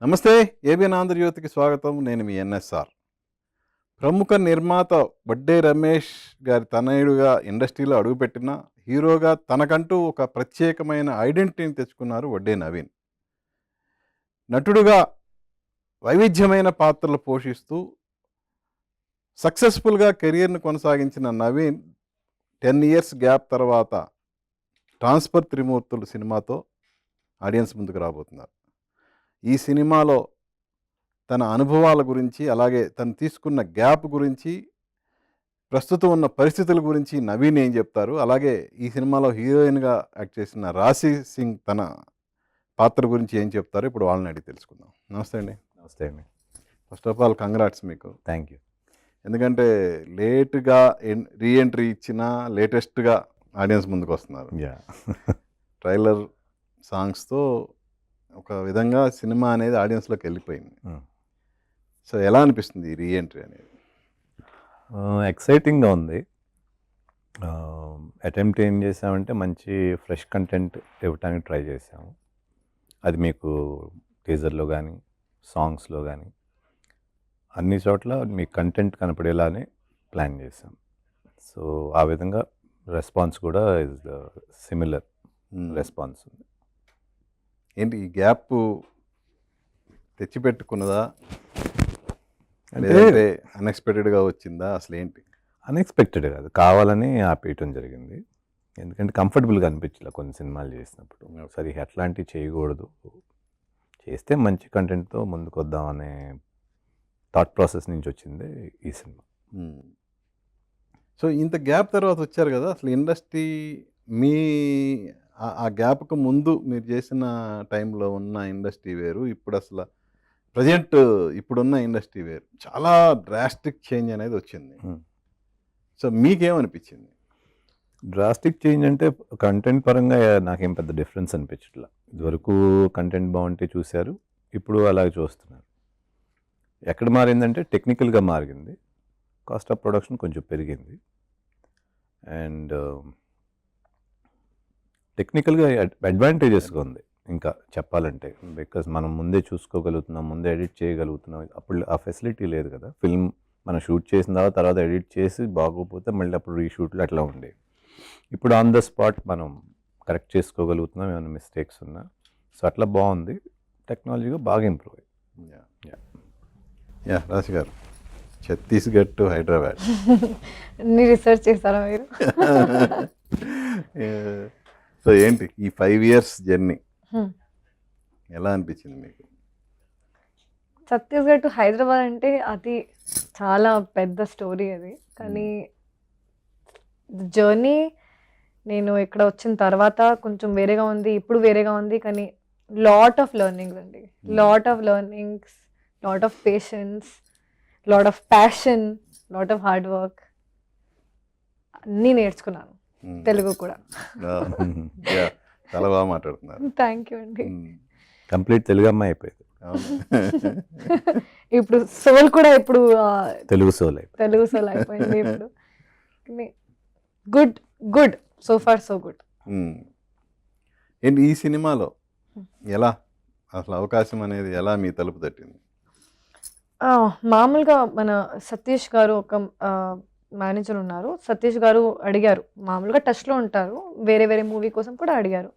నమస్తే. ఏబిఎన్ ఆంధ్రజ్యోతికి స్వాగతం. నేను మీ ఎన్ఎస్ఆర్. ప్రముఖ నిర్మాత వడ్డే రమేష్ గారి తనయుడుగా ఇండస్ట్రీలో అడుగుపెట్టిన హీరోగా తనకంటూ ఒక ప్రత్యేకమైన ఐడెంటిటీని తెచ్చుకున్నారు వడ్డే నవీన్. నటుడుగా వైవిధ్యమైన పాత్రలు పోషిస్తూ సక్సెస్ఫుల్గా కెరియర్ను కొనసాగించిన నవీన్ 10 ఇయర్స్ గ్యాప్ తర్వాత ట్రాన్స్ఫర్ త్రిమూర్తులు సినిమాతో ఆడియన్స్ ముందుకు రాబోతున్నారు. ఈ సినిమాలో తన అనుభవాల గురించి, అలాగే తను తీసుకున్న గ్యాప్ గురించి, ప్రస్తుతం ఉన్న పరిస్థితుల గురించి నవీన్ ఏం చెప్తారు, అలాగే ఈ సినిమాలో హీరోయిన్గా యాక్ట్ చేసిన రాశి సింగ్ తన పాత్ర గురించి ఏం చెప్తారు, ఇప్పుడు వాళ్ళని అడిగి తెలుసుకుందాం. నమస్తే అండి. నమస్తే అండి. ఫస్ట్ ఆఫ్ ఆల్ కంగ్రాట్స్ మీకు. Thank you. ఎందుకంటే లేట్గా రీఎంట్రీ ఇచ్చిన లేటెస్ట్గా ఆడియన్స్ ముందుకు వస్తున్నారు. యా ట్రైలర్ సాంగ్స్తో ఒక విధంగా సినిమా అనేది ఆడియన్స్లోకి వెళ్ళిపోయింది. సో ఎలా అనిపిస్తుంది ఈ రీఎంట్రీ అనేది? ఎక్సైటింగ్గా ఉంది. అటెంప్ట్ ఏం చేసామంటే మంచి ఫ్రెష్ కంటెంట్ ఇవ్వటానికి ట్రై చేసాము. అది మీకు టీజర్లో కానీ సాంగ్స్లో కానీ అన్ని చోట్ల మీ కంటెంట్ కనపడేలానే ప్లాన్ చేసాం. సో ఆ విధంగా రెస్పాన్స్ కూడా ఇస్ సిమిలర్ రెస్పాన్స్ ఉంది. ఏంటి ఈ గ్యాప్ తెచ్చిపెట్టుకున్నదా, అంటే లేదంటే అన్ఎక్స్పెక్టెడ్గా వచ్చిందా, అసలు ఏంటి? అన్ఎక్స్పెక్టెడ్ కాదు, కావాలని ఆపేయటం జరిగింది. ఎందుకంటే కంఫర్టబుల్గా అనిపించలే కొన్ని సినిమాలు చేసినప్పుడు. సరే అట్లాంటివి చేయకూడదు, చేస్తే మంచి కంటెంట్తో ముందుకు వద్దామనే థాట్ ప్రాసెస్ నుంచి వచ్చింది ఈ సినిమా. సో ఇంత గ్యాప్ తర్వాత వచ్చారు కదా, అసలు ఇండస్ట్రీ మీ ఆ గ్యాప్కు ముందు మీరు చేసిన టైంలో ఉన్న ఇండస్ట్రీ వేరు, ఇప్పుడు అసలు ప్రజెంట్ ఇప్పుడున్న ఇండస్ట్రీ వేరు, చాలా డ్రాస్టిక్ చేంజ్ అనేది వచ్చింది. సో మీకేమనిపించింది? డ్రాస్టిక్ చేంజ్ అంటే కంటెంట్ పరంగా నాకేం పెద్ద డిఫరెన్స్ అనిపించట్లా. ఇదివరకు కంటెంట్ బాగుంటే చూశారు, ఇప్పుడు అలాగే చూస్తున్నారు. ఎక్కడ మారిందంటే టెక్నికల్గా మారింది, కాస్ట్ ఆఫ్ ప్రొడక్షన్ కొంచెం పెరిగింది. అండ్ టెక్నికల్గా అడ్వాంటేజెస్గా ఉంది ఇంకా చెప్పాలంటే. బికాజ్ మనం ముందే చూసుకోగలుగుతున్నాం, ముందే ఎడిట్ చేయగలుగుతున్నాం. అప్పుడు ఆ ఫెసిలిటీ లేదు కదా. ఫిల్మ్ మనం షూట్ చేసిన తర్వాత ఎడిట్ చేసి బాగోపోతే మళ్ళీ అప్పుడు రీషూట్లు అట్లా ఉండేవి. ఇప్పుడు ఆన్ ద స్పాట్ మనం కరెక్ట్ చేసుకోగలుగుతున్నాం ఏమైనా మిస్టేక్స్ ఉన్నా. సో అట్లా బాగుంది, టెక్నాలజీగా బాగా ఇంప్రూవ్ అయ్యింది. యా రాశి గారు, ఛత్తీస్గఢ్ టు హైదరాబాద్ అన్ని రీసెర్చ్ చేస్తారా మీరు? సో ఏంటి ఈ 5 ఇయర్స్ జర్నీ ఎలా అనిపించింది మీకు? ఛత్తీస్గఢ్ టు హైదరాబాద్ అంటే అది చాలా పెద్ద స్టోరీ అది. కానీ జర్నీ నేను ఇక్కడ వచ్చిన తర్వాత కొంచెం వేరేగా ఉంది, ఇప్పుడు వేరేగా ఉంది. కానీ లాట్ ఆఫ్ లెర్నింగ్స్ అండి, lot of learnings, lot of patience, lot of passion, lot of hard work అన్నీ నేర్చుకున్నాను. తెలుగు కూడా. చాలా బాగా మాట్లాడుతున్నారు. థ్యాంక్ యూ అండి. కంప్లీట్ తెలుగు అమ్మాయి అయిపోయింది. ఇప్పుడు సోల్ కూడా ఇప్పుడు తెలుగు సోల్ అయిపోయింది. తెలుగు సోల్ అయిపోయింది ఇప్పుడు. Good good, so far so good. ఏంటి ఈ సినిమాలో ఎలా అసలు అవకాశం అనేది ఎలా మీ తలుపు తట్టింది? మామూలుగా మన సతీష్ గారు ఒక మేనేజర్ ఉన్నారు. సతీష్ గారు అడిగారు, మామూలుగా టచ్లో ఉంటారు, వేరే వేరే మూవీ కోసం కూడా అడిగారు.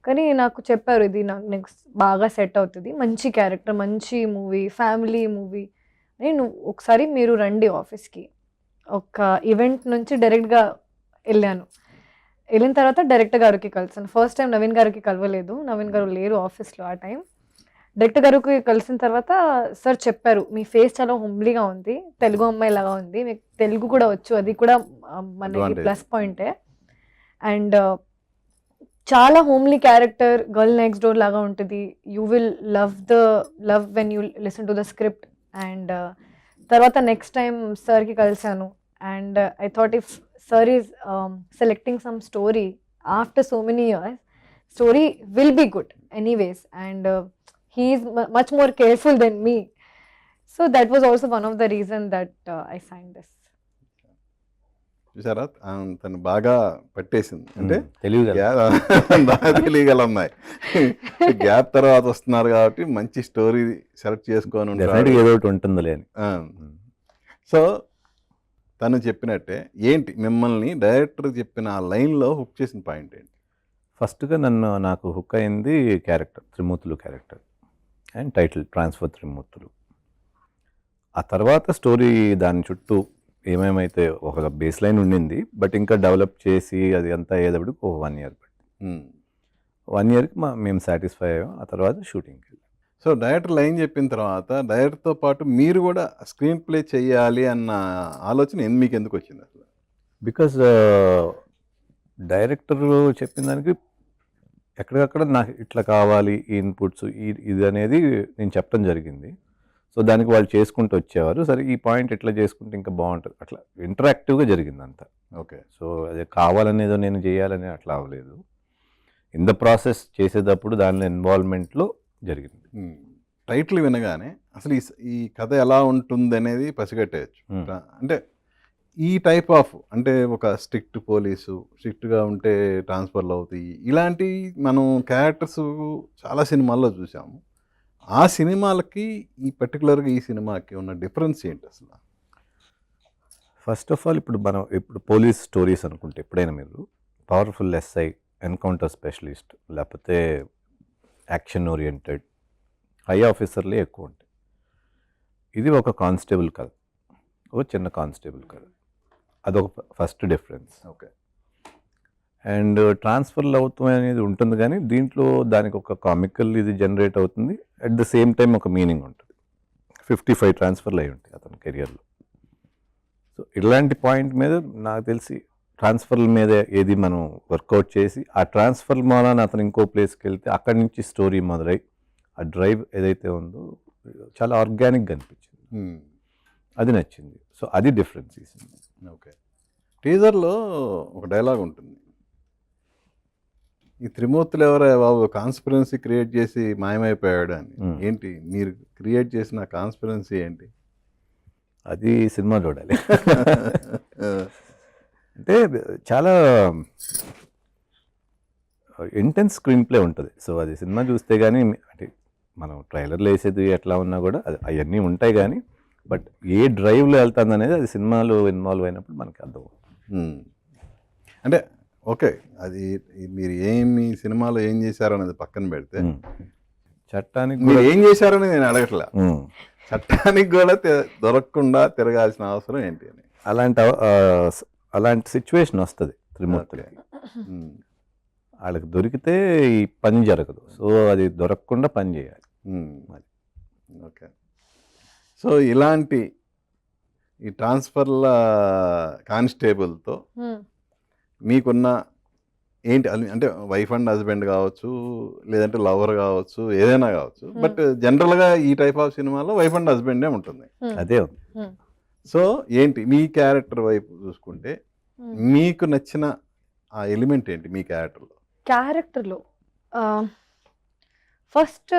కానీ నాకు చెప్పారు, ఇది నాకు నెక్స్ట్ బాగా సెట్ అవుతుంది, మంచి క్యారెక్టర్, మంచి మూవీ, ఫ్యామిలీ మూవీ. నేను ఒకసారి మీరు రండి ఆఫీస్కి. ఒక ఈవెంట్ నుంచి డైరెక్ట్గా వెళ్ళాను. వెళ్ళిన తర్వాత డైరెక్టర్ గారికి కలిసాను. ఫస్ట్ టైం నవీన్ గారికి కలవలేదు, నవీన్ గారు లేరు ఆఫీస్లో ఆ టైం. డైరెక్టర్ గారికి కలిసిన తర్వాత సార్ చెప్పారు, మీ ఫేస్ చాలా హుంబ్లీగా ఉంది, తెలుగు అమ్మాయి లాగా ఉంది, మీకు తెలుగు కూడా వచ్చు, అది కూడా మనకి ప్లస్ పాయింటే. అండ్ చాలా homely character, girl next door లాగా ఉంటుంది. You will love when you listen to the script. And తర్వాత నెక్స్ట్ టైం సార్కి కలిసాను. And I thought if sir is selecting some story after so many years, story will be good anyways. And he is much more careful than me. So that was also one of the reason that I signed this. చూసారా తను బాగా పట్టేసింది. అంటే తెలియదు బాగా తెలియగల అమ్మాయి. Gap తర్వాత వస్తున్నారు కాబట్టి మంచి స్టోరీ సెలెక్ట్ చేసుకొని డెఫినెట్గా ఏదో ఒకటి ఉంటుందిలే అని. సో తను చెప్పినట్టే ఏంటి మిమ్మల్ని డైరెక్టర్ చెప్పిన ఆ లైన్లో హుక్ చేసిన పాయింట్ ఏంటి? ఫస్ట్గా నాకు హుక్ అయింది character, Trimurthulu character and title transfer Trimurthulu. ఆ తర్వాత స్టోరీ దాని చుట్టూ ఏమేమైతే ఒక బేస్ లైన్ ఉండింది, బట్ ఇంకా డెవలప్ చేసి అది అంతా అయ్యేటప్పుడు ఒక 1 year పట్టింది. 1 yearకి మేము సాటిస్ఫై అయ్యాం. ఆ తర్వాత షూటింగ్కి వెళ్ళాం. సో డైరెక్టర్ లైన్ చెప్పిన తర్వాత డైరెక్టర్తో పాటు మీరు కూడా స్క్రీన్ ప్లే చేయాలి అన్న ఆలోచన మీకు ఎందుకు వచ్చింది అసలు? బికాజ్ డైరెక్టర్ చెప్పిన దానికి ఎక్కడికక్కడ నాకు ఇట్లా కావాలి ఈ ఇన్పుట్స్ ఇది అనేది నేను చెప్పడం జరిగింది. సో దానికి వాళ్ళు చేసుకుంటూ వచ్చేవారు. సరే ఈ పాయింట్ ఎట్లా చేసుకుంటే ఇంకా బాగుంటుంది, అట్లా ఇంటరాక్టివ్గా జరిగింది అంతా. ఓకే. సో అది కావాలనేదో నేను చేయాలని అట్లా అవ్వలేదు. ఇన్ ద ప్రాసెస్ చేసేటప్పుడు దానిలో ఇన్వాల్వ్మెంట్లో జరిగింది. టైటిల్ వినగానే అసలు ఈ కథ ఎలా ఉంటుంది అనేది పసిగట్టేయచ్చు. అంటే ఈ టైప్ ఆఫ్ అంటే ఒక స్ట్రిక్ట్ పోలీసు, స్ట్రిక్ట్గా ఉంటే ట్రాన్స్ఫర్లు అవుతాయి, ఇలాంటి మనం క్యారెక్టర్స్ చాలా సినిమాల్లో చూసాము. ఆ సినిమాలకి ఈ పర్టికులర్గా ఈ సినిమాకి ఉన్న డిఫరెన్స్ ఏంటి అసలు? ఫస్ట్ ఆఫ్ ఆల్ ఇప్పుడు పోలీస్ స్టోరీస్ అనుకుంటే ఎప్పుడైనా మీరు పవర్ఫుల్ ఎస్ఐ, ఎన్కౌంటర్ స్పెషలిస్ట్, లేకపోతే యాక్షన్ ఓరియంటెడ్ హై ఆఫీసర్లే ఎక్కువ ఉంటాయి. ఇది ఒక కానిస్టేబుల్ కథ, ఒక చిన్న కానిస్టేబుల్ కథ. అదొక ఫస్ట్ డిఫరెన్స్. ఓకే. అండ్ ట్రాన్స్ఫర్లు అవుతాయి అనేది ఉంటుంది, కానీ దీంట్లో దానికి ఒక కామికల్ ఇది జనరేట్ అవుతుంది. అట్ ద సేమ్ టైం ఒక మీనింగ్ ఉంటుంది. 55 ట్రాన్స్ఫర్లు అయి ఉంటాయి అతని కెరియర్లో. సో ఇలాంటి పాయింట్ మీద నాకు తెలిసి ట్రాన్స్ఫర్ల మీద ఏది మనం వర్కౌట్ చేసి ఆ ట్రాన్స్ఫర్ మూలాన అతను ఇంకో ప్లేస్కి వెళ్తే అక్కడి నుంచి స్టోరీ మొదలై ఆ డ్రైవ్ ఏదైతే ఉందో చాలా ఆర్గానిక్గా అనిపించింది. అది నచ్చింది. సో అది డిఫరెన్స్ ఈ సినిమా. ఓకే. టీజర్లో ఒక డైలాగ్ ఉంటుంది, ఈ త్రిమూర్తులు ఎవరే బాబు కాన్స్పిరెన్సీ క్రియేట్ చేసి మాయమైపోయాడు అని. ఏంటి మీరు క్రియేట్ చేసిన కాన్స్పిరెన్సీ ఏంటి? అది సినిమా చూడాలి. అంటే చాలా ఇంటెన్స్ స్క్రీన్ ప్లే ఉంటుంది. సో అది సినిమా చూస్తే కానీ, అంటే మనం ట్రైలర్లో వేసేది ఎట్లా ఉన్నా కూడా అది అవన్నీ ఉంటాయి, కానీ బట్ ఏ డ్రైవ్లో వెళ్తుంది అనేది అది సినిమాలో ఇన్వాల్వ్ అయినప్పుడు మనకి అర్థం. అంటే ఓకే, అది మీరు ఏమి సినిమాలో ఏం చేశారనేది పక్కన పెడితే చట్టానికి మీరు ఏం చేశారని నేను అడగట్లా, చట్టానికి కూడా దొరకకుండా తిరగాల్సిన అవసరం ఏంటి అని అలాంటి సిచ్యువేషన్ వస్తుంది త్రిమూర్తులకి. వాళ్ళకి దొరికితే ఈ పని జరగదు. సో అది దొరకకుండా పని చేయాలి. ఓకే. సో ఇలాంటి ఈ ట్రాన్స్ఫర్ల కానిస్టేబుల్తో మీకున్న ఏంటి అంటే వైఫ్ అండ్ హస్బెండ్ కావచ్చు, లేదంటే లవర్ కావచ్చు, ఏదైనా కావచ్చు, బట్ జనరల్గా ఈ టైప్ ఆఫ్ సినిమాలో వైఫ్ అండ్ హస్బెండే ఉంటుంది. అదే ఉంది. సో ఏంటి మీ క్యారెక్టర్ వైపు చూసుకుంటే మీకు నచ్చిన ఆ ఎలిమెంట్ ఏంటి మీ క్యారెక్టర్లో? ఫస్ట్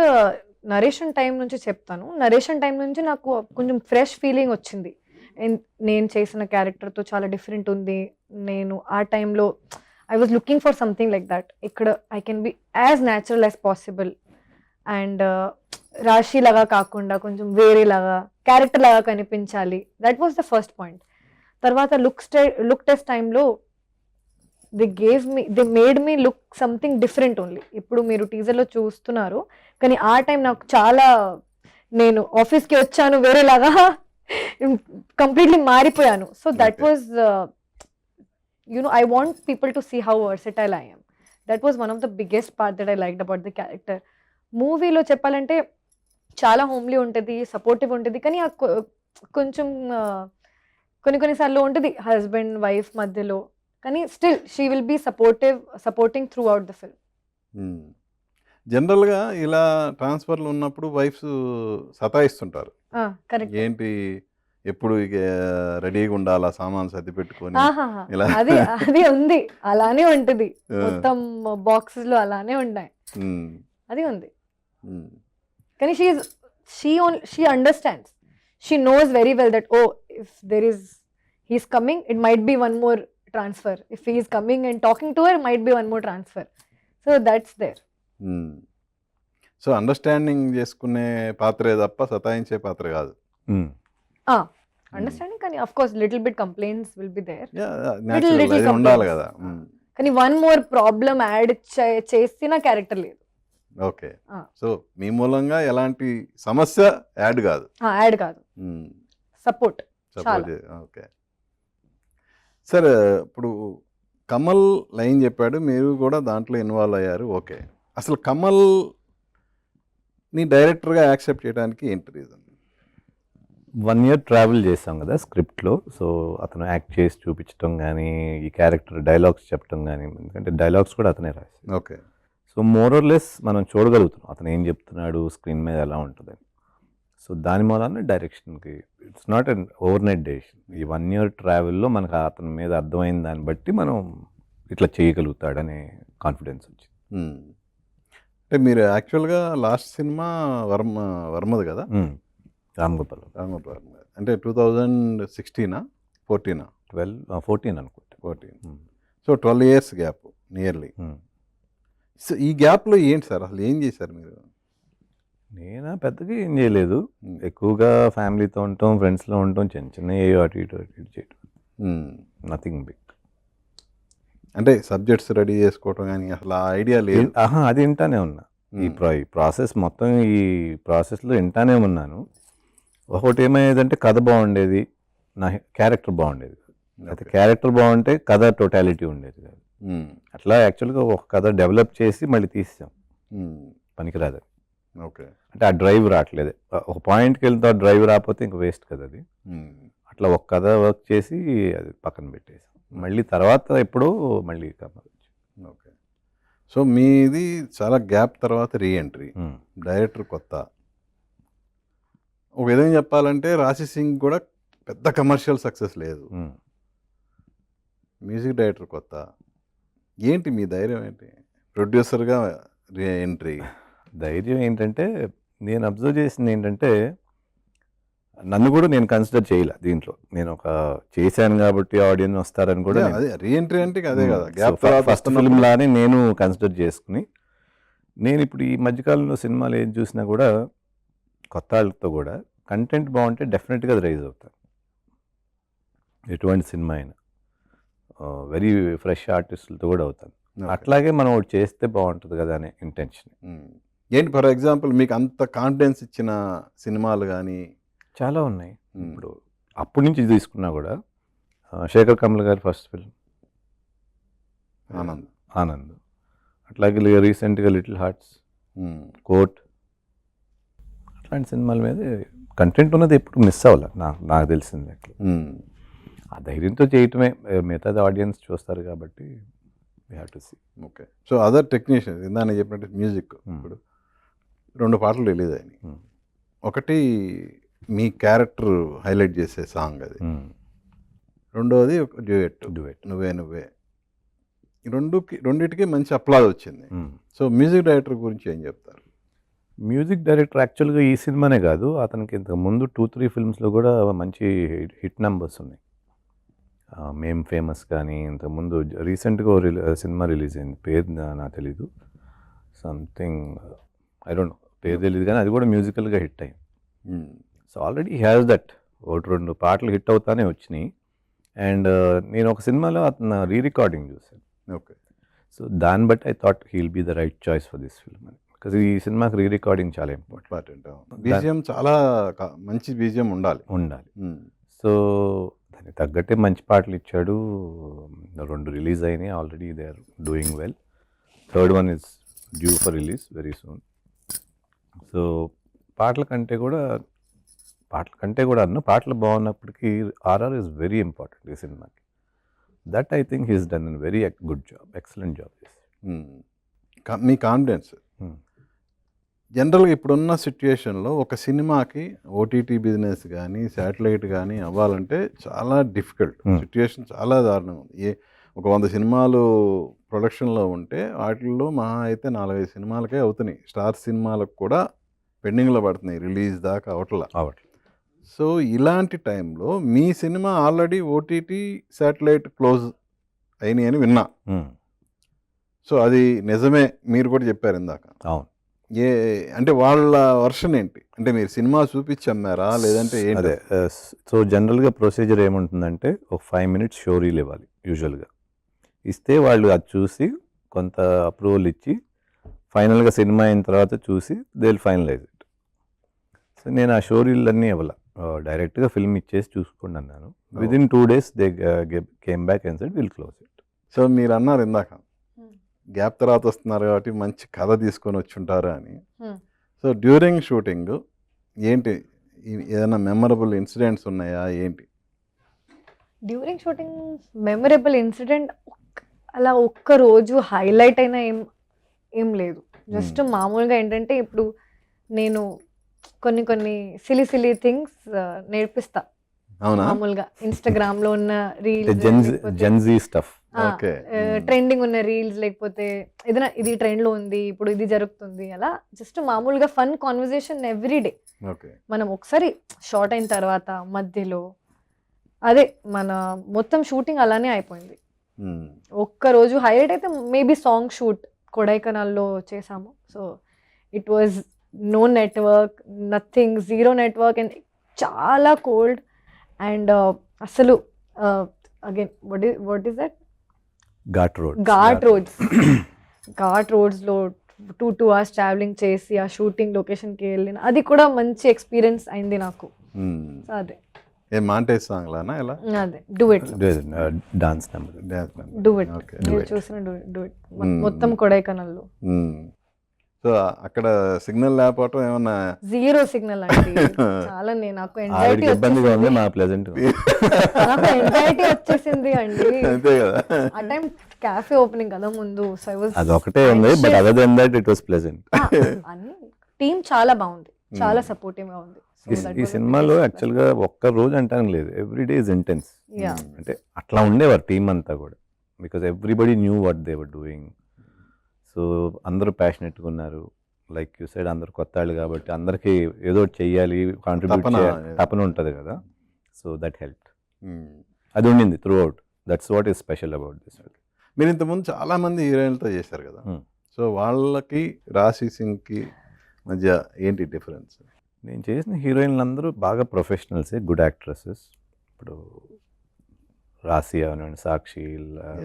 నరేషన్ టైం నుంచి చెప్తాను. నరేషన్ టైం నుంచి నాకు కొంచెం ఫ్రెష్ ఫీలింగ్ వచ్చింది. నేను చేసిన క్యారెక్టర్తో చాలా డిఫరెంట్ ఉంది. నేను ఆ టైంలో I was looking for something like that. ఇక్కడ I can be as natural as possible and Raashi లాగా కాకుండా కొంచెం వేరేలాగా క్యారెక్టర్ లాగా కనిపించాలి. That was the first point. తర్వాత లుక్ టెస్ట్ టైంలో they made me look something different only. ఇప్పుడు మీరు టీజర్లో చూస్తున్నారు, కానీ ఆ టైం నాకు చాలా, నేను ఆఫీస్కి వచ్చాను వేరేలాగా, కంప్లీట్లీ మారిపోయాను. So that was I want people to see how versatile I am. That was one of the biggest part that I liked about the character. మూవీలో చెప్పాలంటే చాలా హోమ్లీ ఉంటుంది, సపోర్టివ్ ఉంటుంది, కానీ కొంచెం కొన్నిసార్లు ఉంటుంది హస్బెండ్ వైఫ్ మధ్యలో, కానీ still she will be supporting throughout the film. జనరల్గా ఇలా ట్రాన్స్ఫర్లు ఉన్నప్పుడు వైఫ్స్ సతాయిస్తుంటారు. కరెక్ట్. ఏంటి ఎప్పుడు ఇక రెడీగా ఉండాలా, సామాన్ సర్ది పెట్టుకొని అది ఉంది, అలానే ఉంటుంది, మొత్తం బాక్సెస్ లో అలానే ఉన్నాయి, అది ఉంది. కానీ she understands, she knows very well that oh if there is he's coming, it might be one more transfer. If he is coming and talking to her, might be one more transfer. So that's there. So understanding చేసుకునే పాత్రే తప్ప సతాయించే పాత్ర కాదు. Understanding, కానీ of course little bit complaints will be there. Natural, little అది ఉండాలి complaints. కదా. కానీ one more problem add చేసిన క్యారెక్టర్ లేదు. ఓకే, సో మీ మూలంగా ఎలాంటి సమస్య యాడ్ కాదు. యాడ్ కాదు, సపోర్ట్. సపోర్ట్. ఓకే సార్, ఇప్పుడు కమల్ లైన్ చెప్పాడు, మీరు కూడా దాంట్లో ఇన్వాల్వ్ అయ్యారు. ఓకే, అసలు కమల్ ని డైరెక్టర్గా యాక్సెప్ట్ చేయడానికి ఏంటి రీజన్? 1 year ట్రావెల్ చేసాం కదా స్క్రిప్ట్లో. సో అతను యాక్ట్ చేసి చూపించడం కానీ, ఈ క్యారెక్టర్ డైలాగ్స్ చెప్పడం కానీ, ఎందుకంటే డైలాగ్స్ కూడా అతనే రాశారు. Okay, so more or less మనం చూడగలుగుతున్నాం అతను ఏం చెప్తున్నాడు, స్క్రీన్ మీద ఎలా ఉంటుందని. సో దాని మూలాన డైరెక్షన్కి it's not an overnight decision. ఈ 1 year ట్రావెల్లో మనకు అతని మీద అర్థమైన దాన్ని బట్టి మనం ఇట్లా చేయగలుగుతాడనే కాన్ఫిడెన్స్ వచ్చింది. అంటే మీరు యాక్చువల్గా లాస్ట్ సినిమా వర్మది కదా, రామ్ గోపాల్ వర్మ. అంటే 2016 14 14 అనుకుంటా. 14. So 12 years gap nearly. So ఈ గ్యాప్లో ఏంటి సార్ అసలు ఏం చేశారు మీరు? నేను పెద్దగా ఏం చేయలేదు, ఎక్కువగా ఫ్యామిలీతో ఉంటాం, ఫ్రెండ్స్లో ఉంటాం, చిన్న చిన్న ఏయో అటు ఇటు చేయటం, నథింగ్ బిగ్. అంటే సబ్జెక్ట్స్ రెడీ చేసుకోవటం కానీ అసలు ఆ ఐడియా లేదు? అది వింటానే ఉన్నా. ఈ ప్రాసెస్ మొత్తం, ఈ ప్రాసెస్లో వింటానే ఉన్నాను. ఒకటి ఏమయ్యేదంటే కథ బాగుండేది, నా క్యారెక్టర్ బాగుండేది. అయితే క్యారెక్టర్ బాగుంటే కథ టోటాలిటీ ఉండేది కాదు. అట్లా యాక్చువల్గా ఒక కథ డెవలప్ చేసి మళ్ళీ తీసాం, పనికిరాదు. ఓకే, అంటే ఆ డ్రైవ్ రావట్లేదు. ఒక పాయింట్కి వెళ్తే ఆ డ్రైవ్ రాకపోతే ఇంక వేస్ట్ కదా అది. అట్లా ఒక కథ వర్క్ చేసి అది పక్కన పెట్టేసాం. మళ్ళీ తర్వాత ఎప్పుడో మళ్ళీ కమల్. ఓకే, సో మీది చాలా గ్యాప్ తర్వాత రీఎంట్రీ, డైరెక్టర్ కొత్త. ఒక విధంగా చెప్పాలంటే రాశి సింగ్ కూడా పెద్ద కమర్షియల్ సక్సెస్ లేదు, మ్యూజిక్ డైరెక్టర్ కొత్త. ఏంటి మీ ధైర్యం ఏంటి ప్రొడ్యూసర్గా రీఎంట్రీ? ధైర్యం ఏంటంటే, నేను అబ్జర్వ్ చేసింది ఏంటంటే, నన్ను కూడా నేను కన్సిడర్ చేయలే దీంట్లో. నేను ఒక చేశాను కాబట్టి ఆడియన్స్ వస్తారని కూడా, అదే రీఎంట్రీ అంటే అదే కదా, గ్యాప్ ఫస్ట్ ఫిల్మ్ లానే నేను కన్సిడర్ చేసుకుని, నేను ఇప్పుడు ఈ మధ్యకాలంలో సినిమాలు ఏం చూసినా కూడా కొత్త వాళ్ళతో కూడా కంటెంట్ బాగుంటే డెఫినెట్గా అది రైజ్ అవుతాను. ఎటువంటి సినిమా అయినా వెరీ ఫ్రెష్ ఆర్టిస్టులతో కూడా అవుతాను. అట్లాగే మనం ఒకటి చేస్తే బాగుంటుంది కదా అనే ఇంటెన్షన్. ఏంటి ఫర్ ఎగ్జాంపుల్ మీకు అంత కాన్ఫిడెన్స్ ఇచ్చిన సినిమాలు కానీ? చాలా ఉన్నాయి. ఇప్పుడు అప్పటి నుంచి తీసుకున్నా కూడా శేఖర్ కమల్ గారి ఫస్ట్ ఫిల్మ్ ఆనంద్, అట్లాగే రీసెంట్గా లిటిల్ హార్ట్స్, కోర్ట్, అట్లాంటి సినిమాల మీద కంటెంట్ ఉన్నది ఎప్పుడు మిస్ అవ్వాలి నాకు తెలిసింది. అట్లా ఆ ధైర్యంతో చేయటమే, మిగతాది ఆడియన్స్ చూస్తారు కాబట్టి we have to see. Okay, so other technicians ఇందాక చెప్పినట్టు మ్యూజిక్ ఇప్పుడు 2 పాటలు రిలీజ్ అయినాయి. ఒకటి మీ క్యారెక్టర్ హైలైట్ చేసే సాంగ్ అది, రెండోది డ్యూయెట్ నువ్వే. రెండింటికి మంచి అప్లాజ్ వచ్చింది. సో మ్యూజిక్ డైరెక్టర్ గురించి ఏం చెప్తారు? మ్యూజిక్ డైరెక్టర్ యాక్చువల్గా ఈ సినిమానే కాదు, అతనికి ఇంతకు ముందు 2-3 ఫిల్మ్స్లో కూడా మంచి హిట్ నెంబర్స్ ఉన్నాయి. మేం ఫేమస్ కానీ, ఇంతకుముందు రీసెంట్గా సినిమా రిలీజ్ అయింది, పేరు నాకు తెలీదు, సంథింగ్ ఐ డోంట్ నో, పేరు తెలియదు కానీ అది కూడా మ్యూజికల్గా హిట్ అయింది. సో ఆల్రెడీ హ్యాస్ దట్, 1-2 పాటలు హిట్ అవుతానే వచ్చినాయి. అండ్ నేను ఒక సినిమాలో అతను రికార్డింగ్ చూశాను. ఓకే, సో దాన్ని బట్టి I thought he'll be the right choice for this film అని. బికాజ్ ఈ సినిమాకి రికార్డింగ్ చాలా ఇంపార్టెంట్. బీజిఎం చాలా మంచి బీజిఎం ఉండాలి. సో దానికి తగ్గట్టే మంచి పాటలు ఇచ్చాడు. 2 రిలీజ్ అయినాయి already, they are doing well. Third one is due for release very soon. So పాటల కంటే కూడా పాటలు బాగున్నప్పటికీ ఆర్ఆర్ ఈజ్ వెరీ ఇంపార్టెంట్ ఈ సినిమాకి. That I think he's done an very good job, excellent job. మీ కాన్ఫిడెన్స్ జనరల్గా ఇప్పుడున్న సిచ్యుయేషన్లో ఒక సినిమాకి ఓటీటీ బిజినెస్ కానీ శాటిలైట్ కానీ అవ్వాలంటే చాలా డిఫికల్ట్ సిచ్యుయేషన్, చాలా దారుణంగా ఉంది. ఒక 100 సినిమాలు ప్రొడక్షన్లో ఉంటే వాటిల్లో మహా అయితే 4-5 సినిమాలకే అవుతున్నాయి. స్టార్ సినిమాలకు కూడా పెండింగ్లో పడుతున్నాయి, రిలీజ్ దాకా అవట్లా. సో ఇలాంటి టైంలో మీ cinema already OTT satellite close అయినాయి అని విన్నా. సో అది నిజమే, మీరు కూడా చెప్పారు ఇందాక. అవును. ఏ అంటే వాళ్ళ వర్షన్ ఏంటి? అంటే మీరు సినిమా చూపించి అమ్మారా లేదంటే ఏంటి? అదే సో జనరల్గా ప్రొసీజర్ ఏముంటుందంటే ఒక 5 minutes షో రీల్ ఇవ్వాలి యూజువల్గా. ఇస్తే వాళ్ళు అది చూసి కొంత అప్రూవల్ ఇచ్చి ఫైనల్గా సినిమా అయిన తర్వాత చూసి they will finalize it. So నేను ఆ షో రీల్ అన్నీ ఇవ్వాల, డైరెక్ట్గా ఫిల్మ్ ఇచ్చేసి చూసుకోండి అన్నాను. Within 2 days they came back and said will close it. So మీరు అన్నారు ఇందాక గ్యాప్ తర్వాత వస్తున్నారు కాబట్టి మంచి కథ తీసుకొని వచ్చి ఉంటారు అని. సో డ్యూరింగ్ షూటింగ్ ఏంటి ఏదైనా మెమరబుల్ ఇన్సిడెంట్స్ ఉన్నాయా ఏంటి? డ్యూరింగ్ షూటింగ్ మెమరబుల్ ఇన్సిడెంట్ అలా ఒక్క రోజు హైలైట్ అయినా ఏం లేదు. జస్ట్ మామూలుగా ఏంటంటే ఇప్పుడు నేను కొన్ని సిలీ థింగ్స్ నేర్పిస్తా. అవునా? మామూలుగా ఇన్స్టాగ్రామ్ లో ఉన్న జెన్జీ స్టఫ్, ట్రెండింగ్ ఉన్న రీల్స్, లేకపోతే ఏదైనా ఇది ట్రెండ్ లో ఉంది ఇప్పుడు ఇది జరుగుతుంది, అలా జస్ట్ మామూలుగా ఫన్ కాన్వర్జేషన్ ఎవ్రీడే. ఓకే. మనం ఒకసారి షార్ట్ అయిన తర్వాత మధ్యలో అదే మన మొత్తం షూటింగ్ అలానే అయిపోయింది. ఒక్క రోజు హైలైట్ అయితే మేబీ సాంగ్ షూట్ కొడైకెనాల్లో చేసాము. So it was no network, nothing, zero network and చాలా కోల్డ్ అండ్ అసలు again what is that ghat రోడ్స్లో 2 hours ట్రావెలింగ్ చేసి ఆ షూటింగ్ లొకేషన్కి వెళ్ళిన అది కూడా మంచి ఎక్స్పీరియన్స్ అయింది నాకు. సో అదే ఏ మాంటేజ్ సాంగ్ లానా ఎలా? అదే డూ ఇట్ డాన్స్ నెంబర్, మీరు చూసిన డూ ఇట్ మొత్తం కొడైకెనాల్లో. సో అక్కడ సిగ్నల్ లేకపోవటం ఏమన్నా? జీరో సిగ్నల్ అండి. చాలా నాకు ఎంజైటీ ఇబ్బందిగా ఉంది, మా ప్లెజెంట్ నాకు ఎంజైటీ వచ్చేసింది అండి. అంతే కదా. ఆ టైం క్యాఫే ఓపెనింగ్ కదా ముందు. సో ఐ వాజ్ అదొకటే ఉంది, but other than that it was pleasant. అన్ని టీం చాలా బాగుంది, చాలా సపోర్టివ్ గా ఉంది. ఈ సినిమాలో యాక్చువల్గా ఒక్క రోజు అంటాను లేదు, ఎవ్రీ డే ఇస్ ఇంటెన్స్. అంటే అట్లా ఉండేవారు టీం అంతా కూడా, because everybody knew what they were doing. So అందరూ ప్యాషనెట్గా ఉన్నారు. లైక్ యూ సైడ్ అందరూ కొత్త వాళ్ళు కాబట్టి అందరికీ ఏదో చెయ్యాలి, కాంట్రిబ్యూట్ చేయాలి తపన ఉంటుంది కదా. సో దట్ హెల్ప్, అది ఉండింది through out. That's what is special about this. మీరు ఇంతకుముందు చాలామంది హీరోయిన్లతో చేశారు కదా. సో వాళ్ళకి రాశి సింగ్కి మధ్య ఏంటి డిఫరెన్స్? నేను చేసిన హీరోయిన్లు అందరూ బాగా ప్రొఫెషనల్సే, గుడ్ యాక్ట్రెసెస్. ఇప్పుడు రాశి అవనండి, సాక్షి,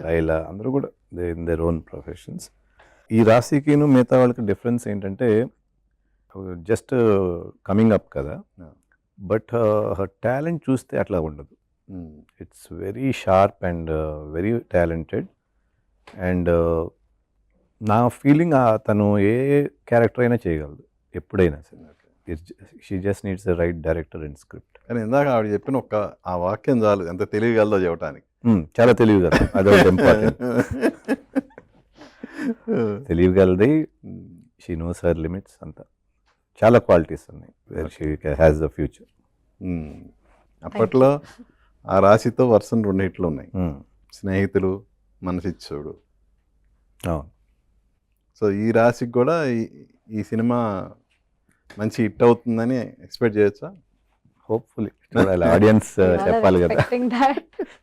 లైలా అందరూ కూడా ఇన్ దేర్ ఓన్ ప్రొఫెషన్స్. ఈ రాశికిను మిగతా వాళ్ళకి డిఫరెన్స్ ఏంటంటే జస్ట్ కమింగ్ అప్ కదా, బట్ టాలెంట్ చూస్తే అట్లా ఉండదు. It's very sharp and very talented. And నా ఫీలింగ్ తను ఏ క్యారెక్టర్ అయినా చేయగలదు ఎప్పుడైనా సరే. She just needs the right director and script. కానీ ఇందాక ఆవిడ చెప్పిన ఆ వాక్యం చాలు ఎంత తెలియగలదో చెప్పడానికి. చాలా తెలియగలదు, అదొకటి ఇంపార్టెంట్. తెలియగలది, షీ నోస్ హర్ లిమిట్స్, అంతా చాలా క్వాలిటీస్ ఉన్నాయి where she has the future. అప్పట్లో ఆ రాశితో వర్షం 2 హిట్లు ఉన్నాయి, స్నేహితులు, మనసిచ్చోడు. అవును. సో ఈ రాశికి కూడా ఈ సినిమా మంచి హిట్ అవుతుందని ఎక్స్పెక్ట్ చేయొచ్చా? హోప్ఫుల్లీ ఆడియన్స్ చెప్పాలి కదా,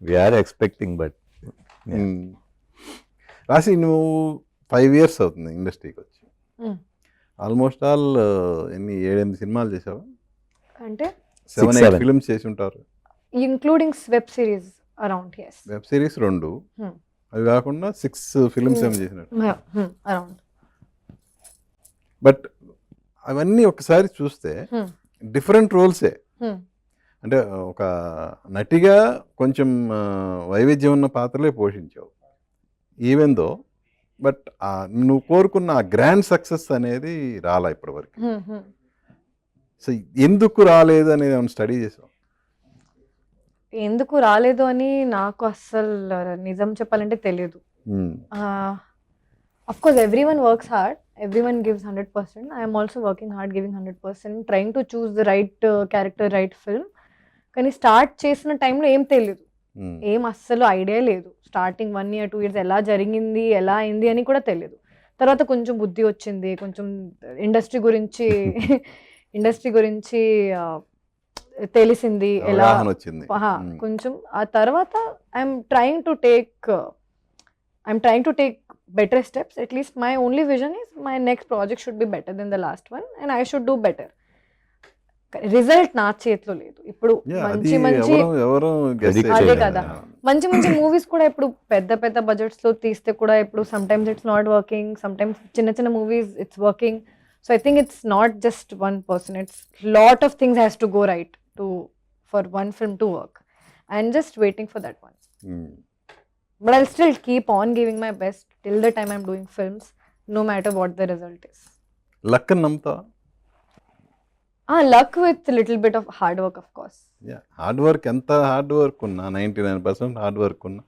వీఆర్ ఎక్స్పెక్టింగ్. బట్ రాశి, నువ్వు 5 years అవుతుంది ఇండస్ట్రీకి వచ్చి. ఆల్మోస్ట్ ఆల్ ఎన్ని 7-8 సినిమాలు చేసావా? అంటే 7-8 ఫిల్మ్స్ చేసి ఉంటారు, including web series around. Web series 2, అవి కాకుండా 6 ఫిల్మ్స్ ఏమి చేసినట్టు. అరౌండ్. బట్ అవన్నీ ఒకసారి చూస్తే డిఫరెంట్ రోల్సే. అంటే ఒక నటిగా కొంచెం వైవిధ్యం ఉన్న పాత్రలే పోషించావు ఈవెన్ దో, బట్ నువ్వు కోరుకున్న ఆ గ్రాండ్ సక్సెస్ అనేది రాలా ఇప్పటివరకు. సో ఎందుకు రాలేదు అనేది ఏమైనా స్టడీ చేసావు? ఎందుకు రాలేదు అని నాకు అస్సలు నిజం చెప్పాలంటే తెలియదు. Of course, everyone works hard, everyone gives 100%. I am also working hard, giving 100%, trying to choose the right character, right film. కానీ స్టార్ట్ చేసిన టైంలో ఏం తెలియదు, ఏం అస్సలు ఐడియా లేదు. స్టార్టింగ్ 1 year 2 years ఎలా జరిగింది, ఎలా అయింది అని కూడా తెలియదు. తర్వాత కొంచెం బుద్ధి వచ్చింది, కొంచెం ఇండస్ట్రీ గురించి తెలిసింది ఎలా అవగాహన వచ్చింది. కొంచెం. ఆ తర్వాత I'm trying to take better steps. At least my only vision is my next project should be better than the last one and I should do better. Result నా చేతిలో లేదు ఇప్పుడు. మంచి మంచి ఎవరు అదే కదా, మంచి మంచి మూవీస్ కూడా ఇప్పుడు పెద్ద పెద్ద బడ్జెట్స్ లో తీస్తే కూడా ఇప్పుడు some times it's not working, some times చిన్న చిన్న movies it's working. So I think it's not just one person, it's lot of things has to go right to for one film to work. I'm just waiting for that one. But I'll still keep on giving my best till the time I'm doing films, no matter what the result is. Luck అని నమ్ముతావా? Luck with a little bit of hard work, of course. Hard work, ఎంత hard work ఉన్నా 99% hard work ఉన్నా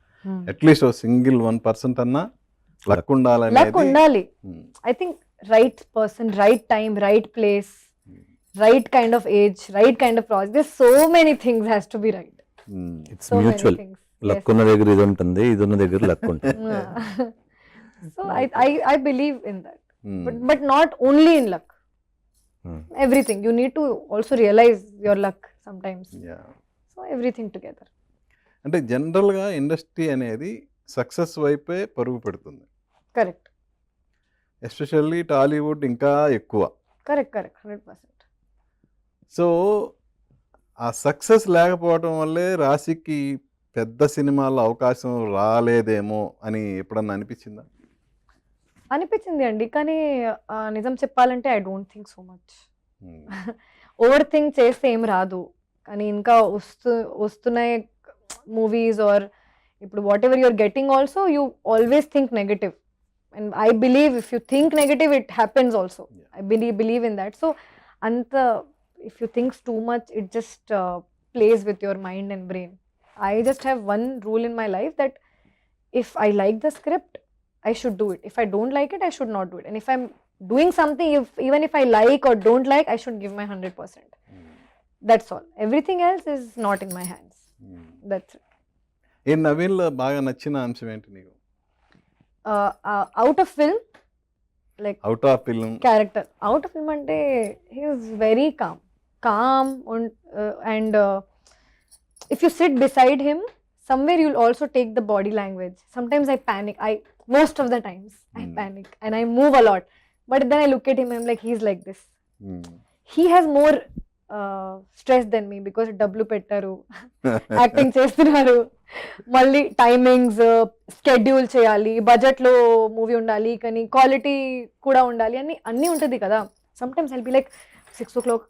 at least single 1% అన్నా luck ఉండాలి. Luck undali. I think right person, right time, right place, right kind of age, right kind of project. There's so many things has to be right. It's So many mutual. things. Luck ఉన్న దగ్గర ఇది ఉంటుంది, ఇది ఉన్న దగ్గర luck ఉంటుంది. So I believe in that. But not only in luck. Everything. You need to also realize your luck sometimes. So everything together. అంటే జనరల్గా ఇండస్ట్రీ అనేది సక్సెస్ వైపే పరుగు పెడుతుంది. Correct. ఎస్పెషల్లీ టాలీవుడ్ ఇంకా ఎక్కువ. Correct. 100%. సో ఆ సక్సెస్ లేకపోవడం వల్లే రాశికి పెద్ద సినిమాల్లో అవకాశం రాలేదేమో అని ఎప్పుడన్నా అనిపించిందా? అనిపించింది అండి, కానీ నిజం చెప్పాలంటే I don't think so much. Over think చేస్తే ఏం రాదు, కానీ ఇంకా వస్తున్నాయి మూవీస్ ఆర్ ఇప్పుడు whatever you're getting also you always think negative. And I believe if you think negative it happens also. I believe in that. So అంత if you thinks too much it just plays with your mind and brain. I just have one rule in my life that if I like the script, I should do it. If I don't like it, I should not do it. And if I'm doing something, even if I like or don't like, I should give my 100%. That's all. Everything else is not in my hands. That's it. ఏ నవీన్లో బాగా నచ్చిన అంశం ఏంటి నీకు? Out of film, like out of film character. Out of film ante he is very calm and if you sit beside him somewhere you'll also take the body language. Sometimes I panic. Most of the times I panic and I move a lot, but then I look at him and I'm like, he's like this. He has more stress than me because డబ్బులు పెట్టారు, acting చేస్తున్నారు, మళ్ళీ timings schedule చేయాలి, బడ్జెట్లో movie ఉండాలి, కానీ quality కూడా ఉండాలి, అన్నీ ఉంటుంది కదా. Sometimes I'll be like 6 o'clock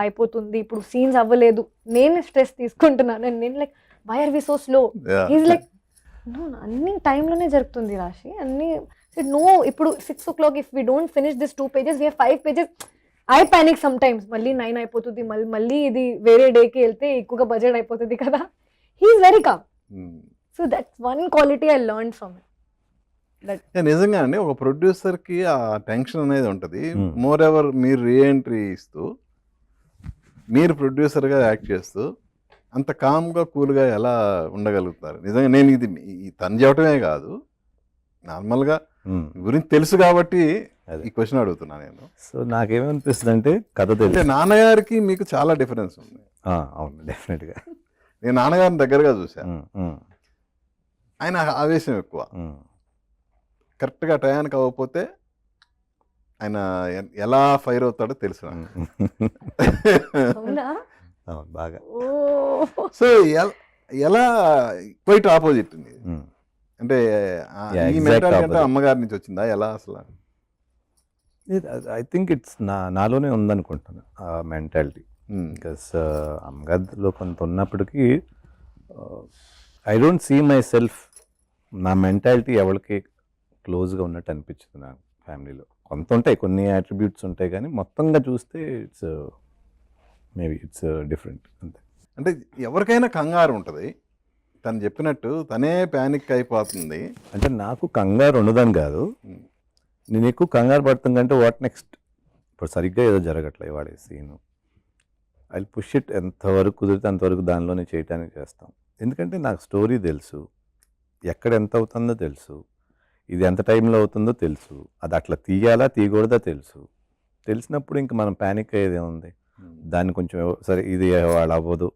అయిపోతుంది, ఇప్పుడు సీన్స్ అవ్వలేదు, నేను స్ట్రెస్ తీసుకుంటున్నాను. నేను like why are we so slow? He's like no, అన్ని టైంలోనే జరుగుతుంది రాశి, అన్ని నో. ఇప్పుడు 6 o'clock if we don't finish this 2 pages we have 5 pages. I panic sometimes. మళ్ళీ 9 అయిపోతుంది, మళ్ళీ ఇది వేరే డేకి వెళ్తే ఎక్కువగా బడ్జెట్ అయిపోతుంది కదా. He's very calm. So that's one quality I learn from him. నిజంగా అండి, ఒక ప్రొడ్యూసర్కి ఆ టెన్షన్ అనేది ఉంటుంది. మోర్ ఎవర్ మీరు రీఎంట్రీ ఇస్తూ మీరు ప్రొడ్యూసర్గా యాక్ట్ చేస్తూ అంత కామ్గా కూల్గా ఎలా ఉండగలుగుతారు? నిజంగా నేను ఇది తను చెప్పడమే కాదు, నార్మల్గా గురించి తెలుసు కాబట్టి ఈ క్వశ్చన్ అడుగుతున్నా నేను. సో నాకేమనిపిస్తుంది అంటే కథ అంటే తెలుసు. నాన్నగారికి మీకు చాలా డిఫరెన్స్ ఉంది. అవును, డెఫినెట్గా. నేను నాన్నగారిని దగ్గరగా చూశాను. ఆయన ఆవేశం ఎక్కువ. కరెక్ట్గా టయానికి అవ్వకపోతే ఆయన ఎలా ఫైర్ అవుతాడో తెలుసు నాకు. బాగా. సో ఎలా క్వైట్ ఆపోజిట్ ఉంది. అంటే ఈ మెంటాలిటీ అంటే అమ్మగారి నుంచి వచ్చిందా, ఎలా అసలు? ఐ థింక్ ఇట్స్ నాలోనే ఉందనుకుంటాను ఆ మెంటాలిటీ. బికాస్ అమ్మగారిలో కొంత ఉన్నప్పటికీ I don't see myself, నా మెంటాలిటీ ఎవరికి క్లోజ్గా ఉన్నట్టు అనిపించింది నాకు. ఫ్యామిలీలో కొంత ఉంటాయి, కొన్ని అట్రిబ్యూట్స్ ఉంటాయి, కానీ మొత్తంగా చూస్తే ఇట్స్ మేబీ ఇట్స్ డిఫరెంట్ అంతే. అంటే ఎవరికైనా కంగారు ఉంటుంది, తను చెప్పినట్టు తనే ప్యానిక్ అయిపోతుంది. అంటే నాకు కంగారు ఉండదని కాదు, నేను ఎక్కువ కంగారు పడుతుంది అంటే వాట్ నెక్స్ట్, ఇప్పుడు సరిగ్గా ఏదో జరగట్లే వాడే సీను, ఐ పుష్ ఇట్, ఎంతవరకు కుదిరితే అంతవరకు దానిలోనే చేయటానికి చేస్తాం. ఎందుకంటే నాకు స్టోరీ తెలుసు, ఎక్కడ ఎంత అవుతుందో తెలుసు, ఇది ఎంత టైంలో అవుతుందో తెలుసు, అది అట్లా తీయాలా తీయకూడదా తెలుసు. తెలిసినప్పుడు ఇంక మనం ప్యానిక్ అయ్యేది ఏముంది? దాన్ని కొంచెం సరే ఇది వాళ్ళు అవ్వదు,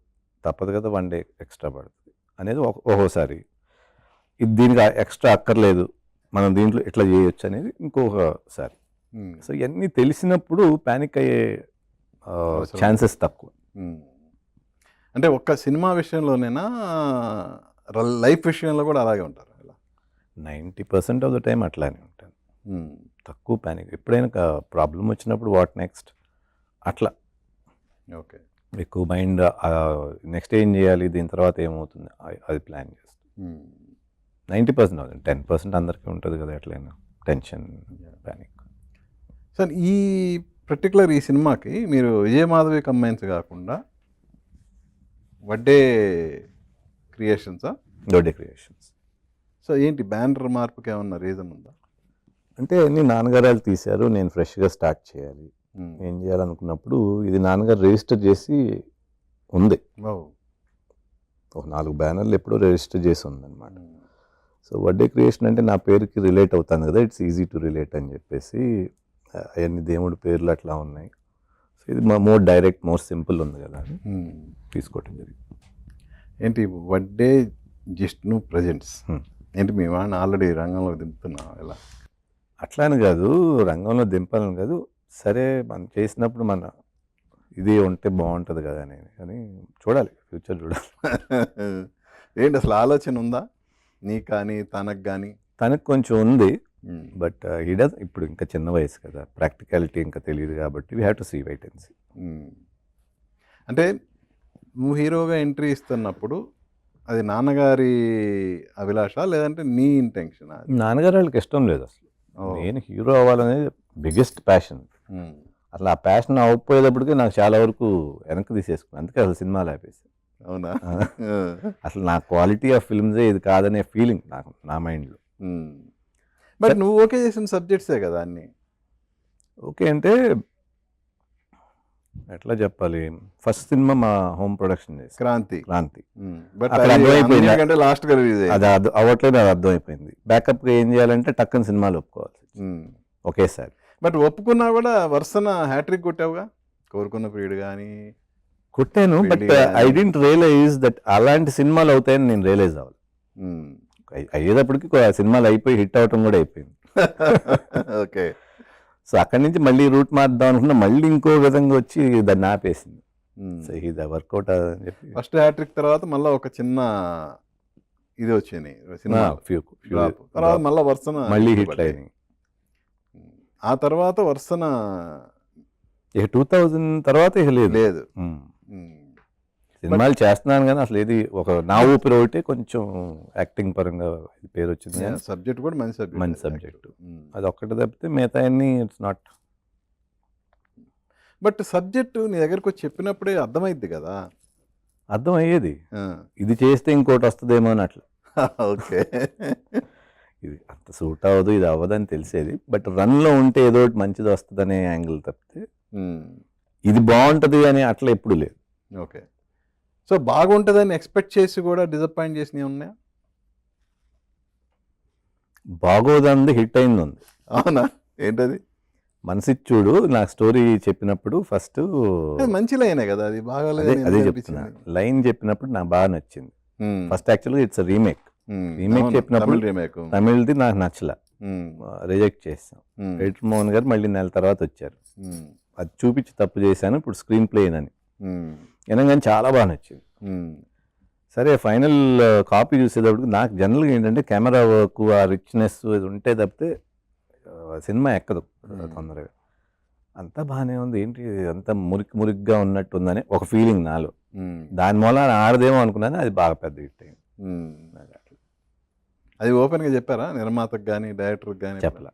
తప్పదు కదా 1 డే ఎక్స్ట్రా పడుతుంది అనేది ఒక్కోసారి. ఇది దీనికి ఎక్స్ట్రా అక్కర్లేదు, మనం దీంట్లో ఇట్లా చేయొచ్చు అనేది ఇంకొకసారి. సో ఇవన్నీ తెలిసినప్పుడు ప్యానిక్ అయ్యే ఛాన్సెస్ తక్కువ. అంటే ఒక్క సినిమా విషయంలోనేనా, లైఫ్ విషయంలో కూడా అలాగే ఉంటారు? 90% ఆఫ్ ద టైం అట్లానే ఉంటాను. తక్కువ ప్యానిక్. ఎప్పుడైనా ప్రాబ్లం వచ్చినప్పుడు వాట్ నెక్స్ట్ అట్లా. ఓకే. ఎక్కువ మైండ్ నెక్స్ట్ ఏం చేయాలి, దీని తర్వాత ఏమవుతుంది అది ప్లాన్ చేస్తాను. 90% అవుతుంది. 10% అందరికీ ఉంటుంది కదా ఎట్లయినా, టెన్షన్, ప్యానిక్. సార్ ఈ పర్టికులర్ ఈ సినిమాకి మీరు విజయమాధవి కంబైన్స్ కాకుండా వడ్డే క్రియేషన్సా? వడ్డే క్రియేషన్స్. సో ఏంటి బ్యానర్ మార్పుకి ఏమన్నా రీజన్ ఉందా? అంటే అన్ని నాన్నగారు తీశారు, నేను ఫ్రెష్గా స్టార్ట్ చేయాలి. ఏం చేయాలనుకున్నప్పుడు ఇది నాన్నగారు రిజిస్టర్ చేసి ఉంది. ఒక 4 బ్యానర్లు ఎప్పుడో రిజిస్టర్ చేసి ఉందన్నమాట. సో వడ్డే క్రియేషన్ అంటే నా పేరుకి రిలేట్ అవుతాను కదా, ఇట్స్ ఈజీ టు రిలేట్ అని చెప్పేసి అవన్నీ దేవుడి పేర్లు అట్లా ఉన్నాయి. సో ఇది మోర్ డైరెక్ట్, మోర్ సింపుల్ ఉంది కదా అని తీసుకోవటం జరిగింది. ఏంటి వడ్డే జిష్ణు ప్రజెంట్స్ ఏంటి, మీ వాడిని ఆల్రెడీ రంగంలో దింపుతున్నా ఎలా? అట్లా అని కాదు, రంగంలో దింపాలని కాదు, సరే మనం చేసినప్పుడు మన ఇది ఉంటే బాగుంటుంది కదా అని. కానీ చూడాలి, ఫ్యూచర్ చూడాలి. ఏంటి అసలు ఆలోచన ఉందా నీకు కానీ తనకు కానీ? తనకు కొంచెం ఉంది, బట్ హీ డస్. ఇప్పుడు ఇంకా చిన్న వయసు కదా, ప్రాక్టికాలిటీ ఇంకా తెలియదు కాబట్టి we have to see, wait and see. అంటే నువ్వు హీరోగా ఎంట్రీ ఇస్తున్నప్పుడు అది నాన్నగారి అభిలాష లేదంటే నీ ఇంటెన్షన్? నాన్నగారు వాళ్ళకి ఇష్టం లేదు అసలు. నేను హీరో అవ్వాలనేది బిగ్గెస్ట్ ప్యాషన్. అసలు ఆ ప్యాషన్ అవ్వకపోయేటప్పటికి నాకు చాలా వరకు వెనక్కి తీసేసుకున్నాను, అందుకే అసలు సినిమాలు ఆపేసి. అవునా? అసలు నా క్వాలిటీ ఆఫ్ ఫిల్మ్సే ఇది కాదనే ఫీలింగ్ నాకు నా మైండ్లో. బట్ నువ్వు ఓకే చేసిన సబ్జెక్ట్సే కదా అన్నీ. ఓకే అంటే ఎట్లా చెప్పాలి, ఫస్ట్ సినిమా మా హోమ్ ప్రొడక్షన్ చేసి క్రాంతి. లాస్ట్ అది అవ్వట్లేదు, అది అర్థమైపోయింది. బ్యాకప్గా ఏం చేయాలంటే టక్కన సినిమాలు ఒప్పుకోవాలి ఒకేసారి. బట్ ఒప్పుకున్నా కూడా వరుసన హ్యాట్రిక్ కొట్టావుగా, కోరుకున్న ప్రియుడు కానీ కొట్టాను. But I didn't realize that అలాంటి సినిమాలు అవుతాయని నేను రియలైజ్ అవ్వాలి. అయ్యేటప్పటికి సినిమాలు అయిపోయి హిట్ అవటం కూడా అయిపోయింది. ఓకే. సో అక్కడి నుంచి మళ్ళీ రూట్ మార్దాం అనుకున్నా, మళ్ళీ ఇంకో విధంగా వచ్చి దాన్ని ఆపేసింది. సో ఇది వర్కౌట్ అని చెప్పి ఫస్ట్ హ్యాట్రిక్ తర్వాత మళ్ళీ ఒక చిన్న ఇది వచ్చింది సినిమా, తర్వాత మళ్ళీ వరుసన మళ్ళీ హిట్ అయింది. ఆ తర్వాత వరుసన 2000 తర్వాత ఇక లేదు. సినిమాలు చేస్తున్నాను కానీ అసలు ఏది ఒక నా ఊపిరి ఒకటి కొంచెం యాక్టింగ్ పరంగా పేరు వచ్చింది. సబ్జెక్ట్ కూడా మంచి సబ్జెక్ట్, అది ఒక్కటి తప్పితే మిగతా అన్ని ఇట్స్ నాట్. బట్ సబ్జెక్టు నీ దగ్గరకు వచ్చి చెప్పినప్పుడే అర్థమైద్ది కదా? అర్థమయ్యేది, ఇది చేస్తే ఇంకోటి వస్తుందేమో అని అట్లా. ఓకే. ఇది అంత సూట్ అవ్వదు, ఇది అవ్వదని తెలిసేది, బట్ రన్లో ఉంటే ఏదో ఒకటి మంచిది వస్తుంది అనే యాంగిల్ తప్పితే ఇది బాగుంటుంది అని అట్లా ఎప్పుడు లేదు. ఓకే. సో బాగుంటుందని ఎక్స్పెక్ట్ చేసి కూడా డిసప్పాయింట్ చేసినవి ఉన్నాయా? బాగోదంది హిట్ అయింది ఉంది. అవునా? ఏంటది? మనసిచ్చి చూడు నాకు స్టోరీ చెప్పినప్పుడు ఫస్ట్ మంచి లైనే కదా అది, బాగాలేదు అదే చెప్తున్నా. లైన్ చెప్పినప్పుడు నాకు బాగా నచ్చింది. ఫస్ట్ యాక్చువల్గా ఇట్స్ రీమేక్ చెప్పినప్పుడు తమిళ్ది నాకు నచ్చల, రిజెక్ట్ చేసాం. ఎడిటర్ మోహన్ గారు మళ్ళీ నెల తర్వాత వచ్చారు, అది చూపించి తప్పు చేశాను, ఇప్పుడు స్క్రీన్ ప్లే అని వినగానే చాలా బాగా నచ్చింది. సరే ఫైనల్ కాపీ చూసేటప్పుడు నాకు జనరల్గా ఏంటంటే కెమెరా వర్క్, ఆ రిచ్నెస్ ఇది ఉంటే తప్పితే సినిమా ఎక్కదు తొందరగా. అంతా బాగానే ఉంది, ఏంటి అంతా మురికిగా ఉన్నట్టు ఉందని ఒక ఫీలింగ్ నాలో. దాని మూలన ఆడదేమో అనుకున్నాను, అది బాగా పెద్ద హిట్ అయింది. అది ఓపెన్గా చెప్పారా నిర్మాతకు కానీ డైరెక్టర్కి కానీ? చెప్పలా,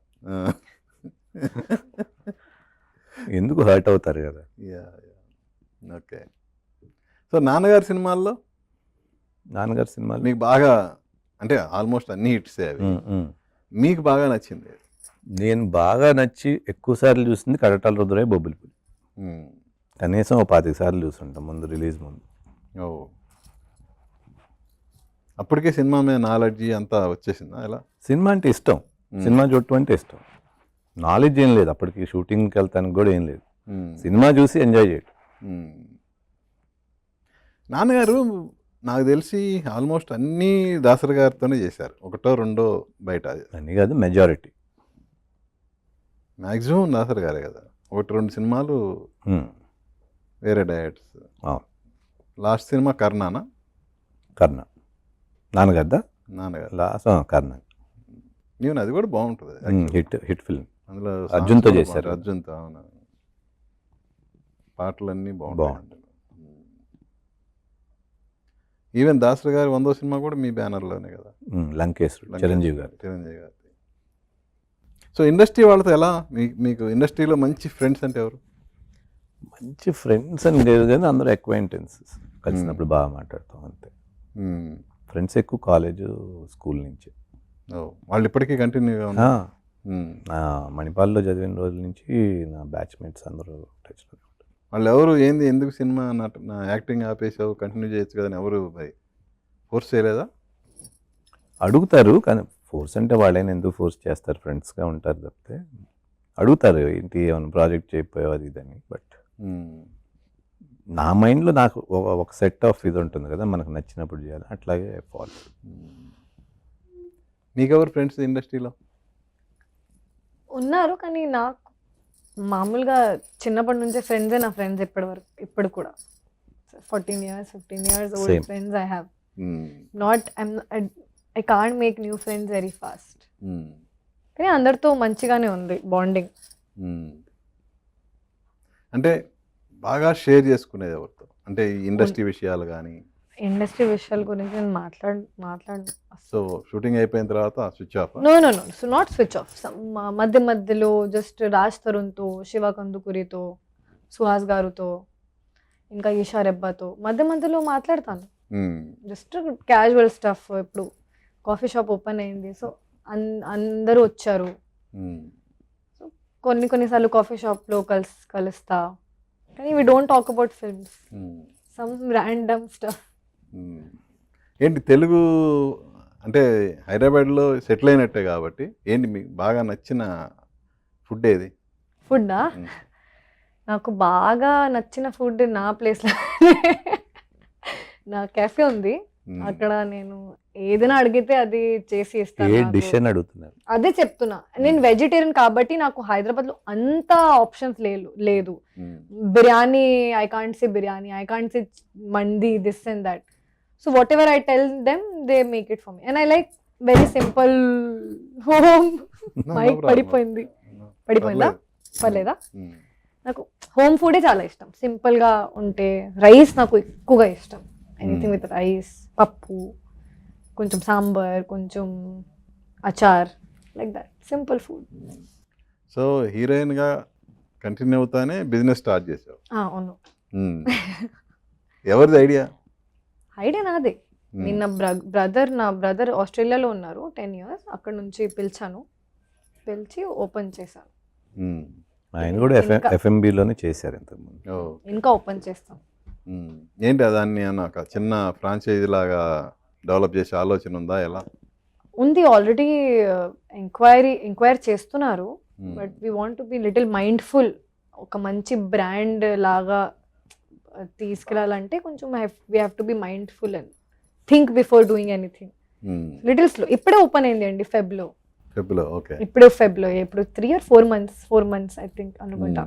ఎందుకు హర్ట్ అవుతారు కదా. ఓకే. సో నాన్నగారి సినిమాల్లో నీకు బాగా అంటే ఆల్మోస్ట్ అన్ని హిట్సే అవి, మీకు బాగా నచ్చింది? నేను బాగా నచ్చి ఎక్కువ సార్లు చూసింది కడటాల రుద్రయ్య బొబ్బిలిపులి. కనీసం 25 సార్లు చూస్తుంటాం ముందు, రిలీజ్ ముందు. అప్పటికే సినిమా మీద నాలెడ్జి అంతా వచ్చేసిందా? ఎలా? సినిమా అంటే ఇష్టం, సినిమా చూడటం అంటే ఇష్టం. నాలెడ్జ్ ఏం లేదు అప్పటికి, షూటింగ్కి వెళ్తానికి కూడా ఏం లేదు, సినిమా చూసి ఎంజాయ్ చేయటం. నాన్నగారు నాకు తెలిసి ఆల్మోస్ట్ అన్నీ దాసరి గారితోనే చేశారు, ఒకటో రెండో బయట. అని కాదు, మెజారిటీ. మ్యాక్సిమం దాసరి గారే కదా, ఒకటి రెండు సినిమాలు వేరే డైరెక్టర్స్. లాస్ట్ సినిమా కర్ణానా? కర్ణ నాన్నగారు నాన్నగారు లాస్ట్ కర్ణ. ఈవెన్ అది కూడా బాగుంటుంది, హిట్ ఫిల్మ్. అందులో అర్జున్తో songs కూడా చేశారు. బాగుంటాయి. అర్జున్తో, అవును. పాటలన్నీ బాగుంటాయి. బాగుంటాయి. ఈవెన్ దాసరి గారి 100వ సినిమా కూడా మీ బ్యానర్లోనే కదా, లంకేశ్వరుడు, చిరంజీవి గారు. చిరంజీవి గారి. సో ఇండస్ట్రీ వాళ్ళతో ఎలా, మీకు ఇండస్ట్రీలో మంచి ఫ్రెండ్స్ అంటే ఎవరు? మంచి ఫ్రెండ్స్ అని లేదు కానీ అందరూ అక్వైంటెన్సెస్, కలిసినప్పుడు బాగా మాట్లాడతాం అంతే. ఫ్రెండ్స్ ఎక్కువ కాలేజ్ స్కూల్ నుంచి. వాళ్ళు ఇప్పటికీ కంటిన్యూగా ఉన్నారు. నా మణిపాల్లో చదివిన రోజుల నుంచి నా బ్యాచ్మేట్స్ అందరూ టచ్లో ఉంటారు. వాళ్ళు ఎవరు ఏంది, ఎందుకు సినిమా నా యాక్టింగ్ ఆపేసావు, కంటిన్యూ చేయొచ్చు కదా అని ఎవరు ఫోర్స్ చేయలేదా? అడుగుతారు కానీ ఫోర్స్ అంటే వాళ్ళైనా ఎందుకు ఫోర్స్ చేస్తారు, ఫ్రెండ్స్గా ఉంటారు తప్పితే. అడుగుతారు ఏంటి ఏమైనా ప్రాజెక్ట్ చేయకపోయావు అది ఇదని. బట్ నా మైండ్లో నాకు ఒక సెట్ ఆఫ్ ఇది ఉంటుంది కదా, మనకు నచ్చినప్పుడు చేయాలి, అట్లాగే ఫాలో. మీకెవరు ఫ్రెండ్స్ ఇండస్ట్రీలో? ఉన్నారు కానీ నాకు మామూలుగా చిన్నప్పటి నుంచే ఫ్రెండ్సే నా ఫ్రెండ్స్ ఇప్పటి వరకు, ఇప్పుడు కూడా 14 years 15 years old Same. friends I have. I can't make new friends very fast. కానీ అందరితో మంచిగానే ఉంది బాండింగ్. అంటే బాగా షేర్ చేసుకునేది ఎవరితో, అంటే ఇండస్ట్రీ విషయాలు కానీ? ఇండస్ట్రీ విషయాల గురించి నేను మాట్లాడు సో షూటింగ్ అయిపోయిన తర్వాత switch off? No so not switch off. మధ్యలో జస్ట్ రాజ్ తరుణ్తో, శివ కందుకూరితో, సుహాస్ గారుతో, ఇంకా ఈషా రెబ్బాతో మధ్యలో మాట్లాడతాను. Just casual stuff. ఇప్పుడు కాఫీ షాప్ ఓపెన్ అయింది, సో అందరూ వచ్చారు. సో కొన్నిసార్లు కాఫీ షాప్లో కలుస్తా, కానీ we don't talk about films, some random stuff. ఏంటి తెలుగు అంటే హైదరాబాద్లో సెటిల్ అయినట్టే కాబట్టి ఏంటి మీకు బాగా నచ్చిన ఫుడ్ ఏది? ఫుడ్డా? నాకు బాగా నచ్చిన ఫుడ్ నా ప్లేస్లో నా కెఫే ఉంది, అక్కడ నేను ఏదైనా అడిగితే అది చేసి ఇస్తాను. డిష్ అని అడుగుతున్నారు? అదే చెప్తున్నా, నేను వెజిటేరియన్ కాబట్టి నాకు హైదరాబాద్లో అంత ఆప్షన్స్ లేదు. Biryani, I can't say biryani, I can't say mandi, this and that. So whatever I tell them, they make it for me. And I like very simple home. Mic పడిపోయిందా? పర్లేదా? నాకు హోమ్ ఫుడే చాలా ఇష్టం. సింపుల్గా ఉంటే, రైస్ నాకు ఎక్కువగా ఇష్టం. ఎనీథింగ్ విత్ రైస్, పప్పు, కొంచెం సాంబార్, కొంచెం అచార్, like that simple food. So హీరోయిన్గా కంటిన్యూ అవుతానే బిజినెస్ స్టార్ట్ చేసావు? అవును. ఎవరిది ఐడియా? ఐడియా నాదే. నిన్న నా బ్రదర్ ఆస్ట్రేలియాలో ఉన్నారు 10 years, అక్కడ నుంచి పిలిచి ఓపెన్ చేశాను. ఆయన కూడా FMBలోనే చేశారు ఇంతకుముందు. ఇంకా ఓపెన్ చేస్తాం. ఏంటి దాన్ని ఒక చిన్న ఫ్రాంచైజీ లాగా డెవలప్ చేసే ఆలోచన ఉందా? ఎలా ఉంది? ఆల్రెడీ ఎంక్వైరీ చేస్తున్నారు. But we want to be little mindful. ఒక మంచి బ్రాండ్ లాగా తీసుకెళ్ళాలంటే కొంచెం we have to be mindful and think before doing anything. Little slow. ఇప్పుడే ఓపెన్ అయింది అండి ఫెబ్లో. ఓకే. ఇప్పుడు 3 or 4 months ఐ థింక్ అనుకుంటా.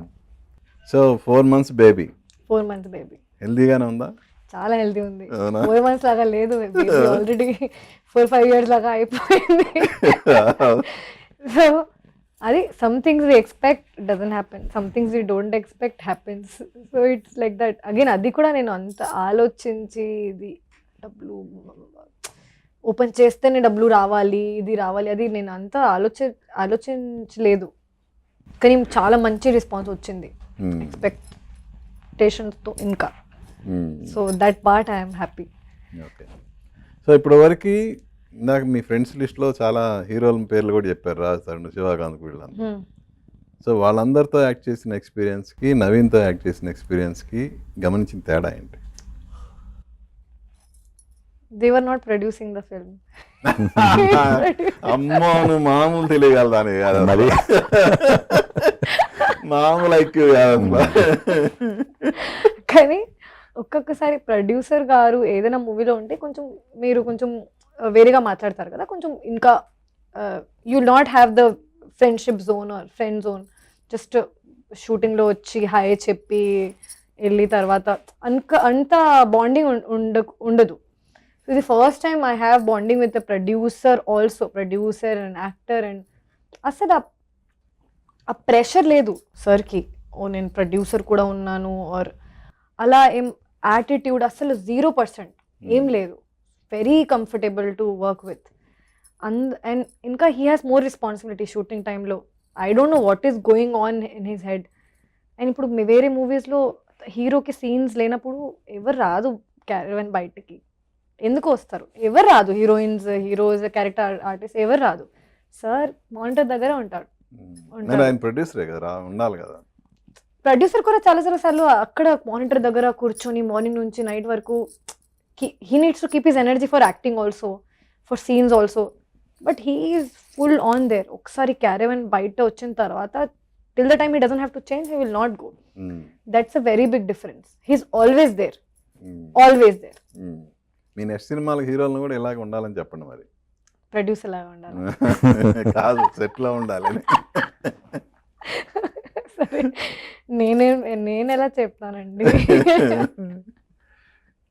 So 4 months baby. 4 months baby. హెల్దీగానే ఉందా? చాలా హెల్దీ ఉంది. 4 months లాగా లేదు, ఆల్రెడీ 4-5 years లాగా అయిపోయింది. సో అది some things we expect doesn't happen, some things we don't expect happens. So it's like that. Again అది కూడా నేను అంత ఆలోచించి ఇది డబ్బులు ఓపెన్ చేస్తేనే డబ్బులు రావాలి, ఇది రావాలి, అది నేను అంత ఆలోచించలేదు. కానీ చాలా మంచి రెస్పాన్స్ వచ్చింది ఎక్స్పెక్టేషన్స్తో ఇంకా. So that part I'm happy. Okay. So ఇప్పుడు వరకు ఇందాక మీ ఫ్రెండ్స్ లిస్ట్లో చాలా హీరోల పేర్లు కూడా చెప్పారు, రాజ్ తరుణ్, శివకాంత్ వీళ్ళందరూ. సో వాళ్ళందరితో యాక్ట్ చేసిన ఎక్స్పీరియన్స్కి, నవీన్తో యాక్ట్ చేసిన ఎక్స్పీరియన్స్కి గమనించిన తేడా ఏంటి? They were not producing the film. అమ్మో, నువ్వు మామూలు తెలియగలదాని కాదు, మరి మామూలు ఐక్యూ కాదు. కానీ ఒక్కొక్కసారి ప్రొడ్యూసర్ గారు ఏదైనా మూవీలో ఉంటే మీరు కొంచెం వేరేగా మాట్లాడతారు కదా, కొంచెం ఇంకా you will not have the friendship zone or friend zone. Just షూటింగ్లో వచ్చి హాయ్ చెప్పి వెళ్ళి తర్వాత అంత బాండింగ్ ఉండదు. ఇది first time I have bonding with the producer also, producer and actor. And అసలు ఆ ప్రెషర్ లేదు సార్కి, ఓ నేను ప్రొడ్యూసర్ కూడా ఉన్నాను ఆర్ అలా ఏం యాటిట్యూడ్ అసలు 0% ఏం లేదు. Very comfortable to work with. And ఇంకా he has more responsibility shooting టైంలో. I don't know what is going on in his head. And ఇప్పుడు వేరే మూవీస్లో హీరోకి సీన్స్ లేనప్పుడు ఎవరు రాదు క్యారవన్ బయటికి, ఎందుకు వస్తారు? ఎవరు రాదు. హీరోస్ క్యారెక్టర్ ఆర్టిస్ట్ ఎవరు రాదు. సార్ మానిటర్ దగ్గర ఉంటాడు. ఆయన ప్రొడ్యూసరే కదా, ఉండాలి కదా. ప్రొడ్యూసర్ కూడా చాలా సార్లు అక్కడ మానిటర్ దగ్గర కూర్చొని మార్నింగ్ నుంచి నైట్ వరకు he needs to keep his energy for acting also, for scenes also. But he is full on there. ఒకసారి క్యారవన్ బయట వచ్చిన తర్వాత till the time he doesn't have to change, he will not go. That's a very big difference. He's always there, always there. మీ next సినిమాలకు హీరోలను కూడా ఇలాగ ఉండాలని చెప్పండి మరి. ప్రొడ్యూసర్ లాగా ఉండాలి కాదు, సెట్లో ఉండాలి. సరే, నేను ఎలా చెప్తానండి.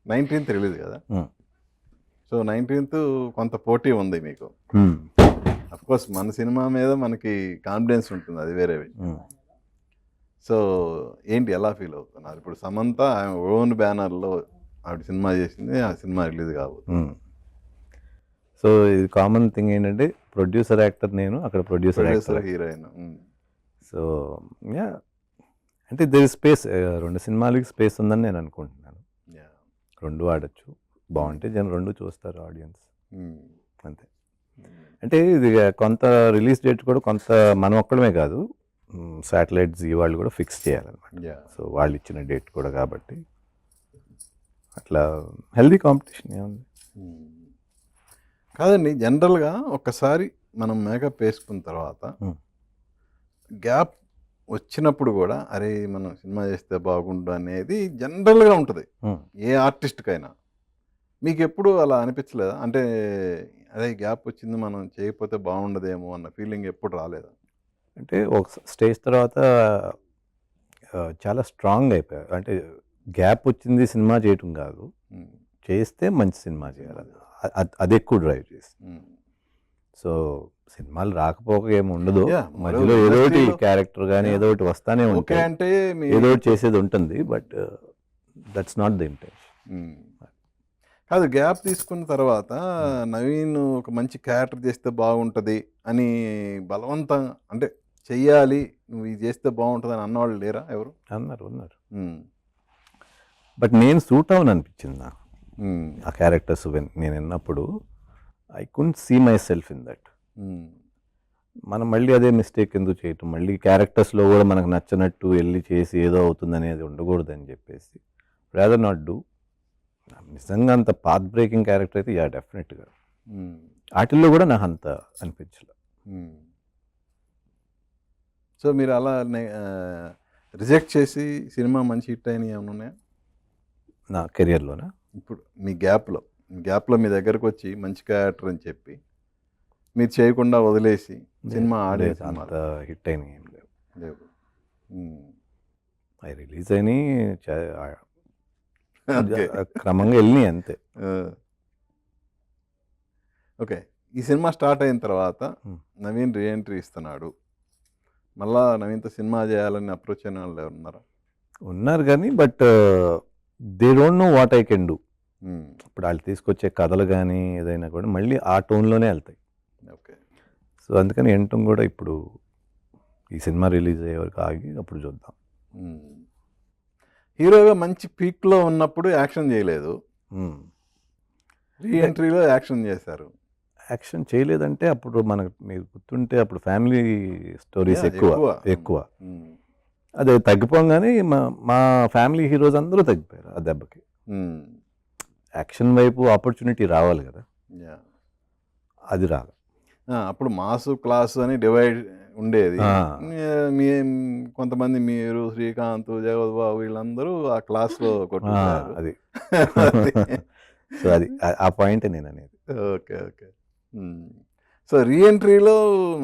19th రిలీజ్ కదా, సో 19th కొంత పోటీ ఉంది మీకు. అఫ్ కోర్స్ మన సినిమా మీద మనకి కాన్ఫిడెన్స్ ఉంటుంది, అది వేరేవి. సో ఏంటి, ఎలా ఫీల్ అవుతున్నారు? ఇప్పుడు సమంత ఓన్ బ్యానర్లో ఆవిడ సినిమా చేసింది, ఆ సినిమా రిలీజ్ కాబోతుంది. సో ఇది కామన్ థింగ్ ఏంటంటే ప్రొడ్యూసర్ యాక్టర్ నేను, అక్కడ ప్రొడ్యూసర్ హీరోయిన్. సో యా, అంటే దేర్ స్పేస్, 2 సినిమాలకి స్పేస్ ఉందని నేను అనుకుంటున్నాను. 2 ఆడచ్చు, బాగుంటే జనం 2 చూస్తారు ఆడియన్స్, అంతే. అంటే ఇది కొంత రిలీజ్ డేట్ కూడా కొంత మనం ఒక్కడమే కాదు, శాటిలైట్స్ వాళ్ళు కూడా ఫిక్స్ చేయాలన్నమాట. సో వాళ్ళు ఇచ్చిన డేట్ కూడా కాబట్టి అట్లా హెల్దీ కాంపిటీషన్ ఏముంది. కాదండి, జనరల్గా ఒక్కసారి మనం మేకప్ వేసుకున్న తర్వాత గ్యాప్ వచ్చినప్పుడు కూడా అరే మనం సినిమా చేస్తే బాగుండు అనేది జనరల్గా ఉంటుంది ఏ ఆర్టిస్ట్కైనా. మీకు ఎప్పుడు అలా అనిపించలేదా? అంటే అదే గ్యాప్ వచ్చింది, మనం చేయకపోతే బాగుండదేమో అన్న ఫీలింగ్ ఎప్పుడు రాలేదా? అంటే ఒక స్టేజ్ తర్వాత చాలా స్ట్రాంగ్ అయిపోయారు. అంటే గ్యాప్ వచ్చింది సినిమా చేయటం కాదు, చేస్తే మంచి సినిమా చేయాలి, అది ఎక్కువ డ్రైవ్ చేసి. సో సినిమాలు రాకపోక ఏమి ఉండదు, మధ్యలో ఏదో ఒకటి క్యారెక్టర్ కానీ ఏదో ఒకటి వస్తానే ఉంటాయి, అంటే ఏదో ఒకటి చేసేది ఉంటుంది. But that's not the intention. కాదు, గ్యాప్ తీసుకున్న తర్వాత నవీన్ ఒక మంచి క్యారెక్టర్ చేస్తే బాగుంటుంది అని బలవంతం అంటే చెయ్యాలి, నువ్వు ఇది చేస్తే బాగుంటుంది అని అన్నవాళ్ళు లేరా? ఎవరు ఉన్నారు. బట్ నేను సూట్ అవును అనిపించింది నాకు ఆ క్యారెక్టర్స్. నేను విన్నప్పుడు I couldn't see myself in that. మనం మళ్ళీ అదే మిస్టేక్ ఎందుకు చేయటం, మళ్ళీ క్యారెక్టర్స్లో కూడా మనకు నచ్చినట్టు వెళ్ళి చేసి ఏదో అవుతుంది అనేది ఉండకూడదు అని చెప్పేసి రాదర్ నాట్ డూ. నిజంగా అంత పాత్ బ్రేకింగ్ క్యారెక్టర్ అయితే డెఫినెట్గా వాటిల్లో కూడా నాకు అంత అనిపించలే. సో మీరు అలా రిజెక్ట్ చేసి సినిమా మంచి హిట్ అయినవి ఏమైనా ఉన్నాయా నా కెరియర్లోనా? ఇప్పుడు మీ గ్యాప్లో మీ దగ్గరకు వచ్చి మంచి క్యారెక్టర్ అని చెప్పి మీరు చేయకుండా వదిలేసి సినిమా ఆడే అంత హిట్ అయినాయి ఏం లేవు. అవి రిలీజ్ అయినాయి క్రమంగా వెళ్ళినాయి అంతే. ఓకే, ఈ సినిమా స్టార్ట్ అయిన తర్వాత నవీన్ రీఎంట్రీ ఇస్తున్నాడు, మళ్ళా నవీన్తో సినిమా చేయాలని అప్రోచ్ అయిన వాళ్ళు ఎవరున్నారా? ఉన్నారు కానీ but they don't know what I can do. ఇప్పుడు వాళ్ళు తీసుకొచ్చే కథలు కానీ ఏదైనా కూడా మళ్ళీ ఆ టోన్లోనే వెళ్తాయి. ఓకే, సో అందుకని ఎంటం కూడా ఇప్పుడు ఈ సినిమా రిలీజ్ అయ్యే వరకు ఆగి అప్పుడు చూద్దాం. హీరోగా మంచి పీక్లో ఉన్నప్పుడు యాక్షన్ చేయలేదు, రీఎంట్రీలో యాక్షన్ చేశారు. యాక్షన్ చేయలేదంటే అప్పుడు మనకు మీకు గుర్తుంటే అప్పుడు ఫ్యామిలీ స్టోరీస్ ఎక్కువ అది తగ్గిపోగానే మా ఫ్యామిలీ హీరోస్ అందరూ తగ్గిపోయారు ఆ దెబ్బకి. యాక్షన్ వైపు ఆపర్చునిటీ రావాలి కదా, అది రాదు. అప్పుడు మాసు క్లాసు అని డివైడ్ ఉండేది. ఆ. మీ కొంతమంది మీరు, శ్రీకాంత్, జగపతి బాబు వీళ్ళందరూ ఆ క్లాస్‌లో కొట్టుకుపోయారు. అది. అది. సో, అది ఆ పాయింటే నేననేది. ఓకే. ఓకే. సో, రీ ఎంట్రీలో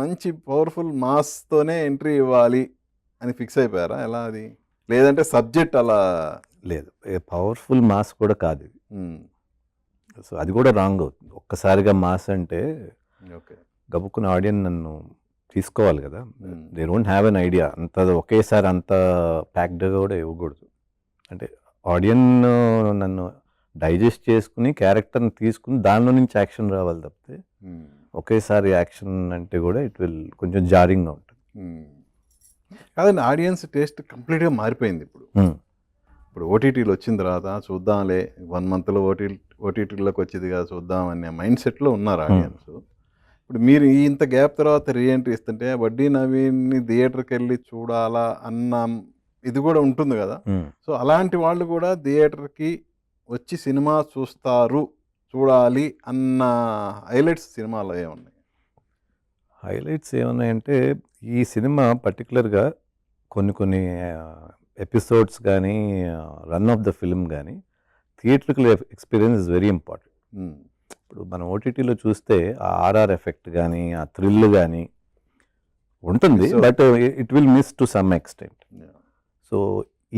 మంచి పవర్‌ఫుల్ మాస్తోనే ఎంట్రీ ఇవ్వాలి అని ఫిక్స్ అయిపోయారా? ఎలా అది? లేదంటే సబ్జెక్ట్ అలా లేదు. పవర్‌ఫుల్ మాస్ కూడా కాదిది. హ్మ్. సో, అది కూడా రాంగ్ అవుతుంది. ఒక్కసారిగా మాస్ అంటే ఓకే. గబుక్కున ఆడియన్స్ నన్ను తీసుకోవాలి కదా! హ్మ్. They don't have an idea. అంత ఒకేసారి అంత ప్యాక్డ్‌గా కూడా ఇవ్వకూడదు. అంటే ఆడియన్ నన్ను డైజెస్ట్ చేసుకుని క్యారెక్టర్‌ని తీసుకొని దానిలో నుంచి యాక్షన్ రావాలి తప్పితే హ్మ్. ఒకేసారి యాక్షన్ అంటే కూడా ఇట్ విల్ కొంచెం జారింగ్‌గా ఉంటుంది. హ్మ్. కాదండి, ఆడియన్స్ టేస్ట్ కంప్లీట్‌గా మారిపోయింది ఇప్పుడు. ఇప్పుడు ఓటీటీలు వచ్చిన తర్వాత చూద్దాంలే 1 మంత్‌లో ఓటీటీలోకి వచ్చేది కదా చూద్దాం అనే మైండ్ సెట్‌లో ఉన్నారు ఆడియన్స్. ఇప్పుడు మీరు ఇంత గ్యాప్ తర్వాత రీ ఎంట్రీ ఇస్తుంటే వడ్డీ నవీన్‌ని థియేటర్‌కి వెళ్ళి చూడాలా అన్న ఇది కూడా ఉంటుంది కదా! సో, అలాంటి వాళ్ళు కూడా థియేటర్‌కి వచ్చి సినిమా చూడాలి అన్న హైలైట్స్ సినిమాలో ఏమున్నాయి? హైలైట్స్ ఏమున్నాయంటే ఈ సినిమా పర్టికులర్‌గా కొన్ని ఎపిసోడ్స్ కానీ రన్ ఆఫ్ ద ఫిల్మ్ కానీ theatrical experience is very important. హ్మ్. ఇప్పుడు మనం ఓటీటీలో చూస్తే ఆ ఆర్ఆర్ ఎఫెక్ట్ కానీ ఆ థ్రిల్ కానీ ఉంటుంది, So- but it will miss to some extent. Yeah. So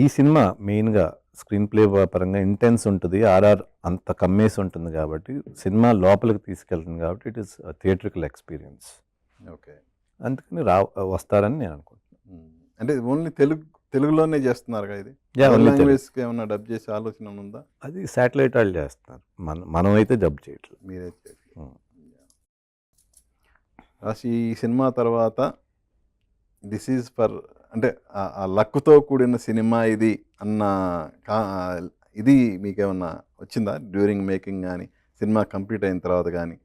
ఈ సినిమా మెయిన్గా స్క్రీన్ ప్లే పరంగా ఇంటెన్స్ ఉంటుంది, ఆర్ఆర్ అంత కమ్మేసి ఉంటుంది కాబట్టి సినిమా లోపలికి తీసుకెళ్తుంది కాబట్టి it is theatrical experience. Okay. అందుకని వస్తారని నేను అనుకుంటున్నాను. అంటే ఓన్లీ తెలుగులోనే చేస్తున్నారు కదా ఇది? Yeah, only Telugu. లాంగ్వేజ్కి ఏమన్నా డబ్ చేసే ఆలోచన ఉందా? అది శాటిలైట్ వాళ్ళు చేస్తున్నారు, మనమైతే డబ్ చేయట్లేదు. మీరే రాసి ఈ సినిమా తర్వాత దిస్ ఈజ్ ఫర్ అంటే ఆ లక్తో కూడిన సినిమా ఇది అన్న ఇది మీకేమన్నా వచ్చిందా డ్యూరింగ్ మేకింగ్ కానీ సినిమా కంప్లీట్ అయిన తర్వాత కానీ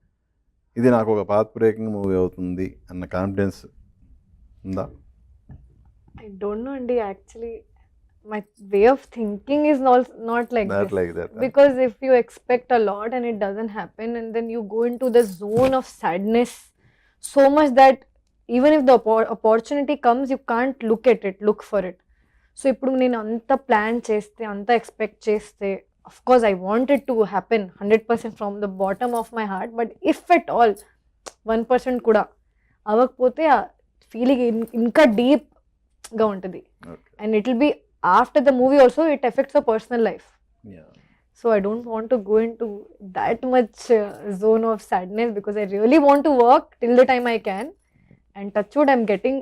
ఇది నాకు ఒక పాత్ బ్రేకింగ్ మూవీ అవుతుంది అన్న కాన్ఫిడెన్స్ ఉందా? I don't know, Andy. Actually, my way of thinking is not like Not this. like that, huh? Because if you expect a lot and it doesn't happen, and then you go into the zone of sadness so much that even if the opportunity comes, you can't look for it. So, ఇప్పుడు నేను అంత plan చేస్తే అంత expect చేస్తే of course I want it to happen 100% from the bottom of my heart, but if at all 1% కూడా అవ్వకపోతే ఆ feeling ఇంకా డీప్ గా ఉంటుంది. Okay. And it will be after the movie also, it affects the personal life. Yeah. So I don't want to go into that much zone of sadness because I really want to work till the time I can, and touch wood I'm getting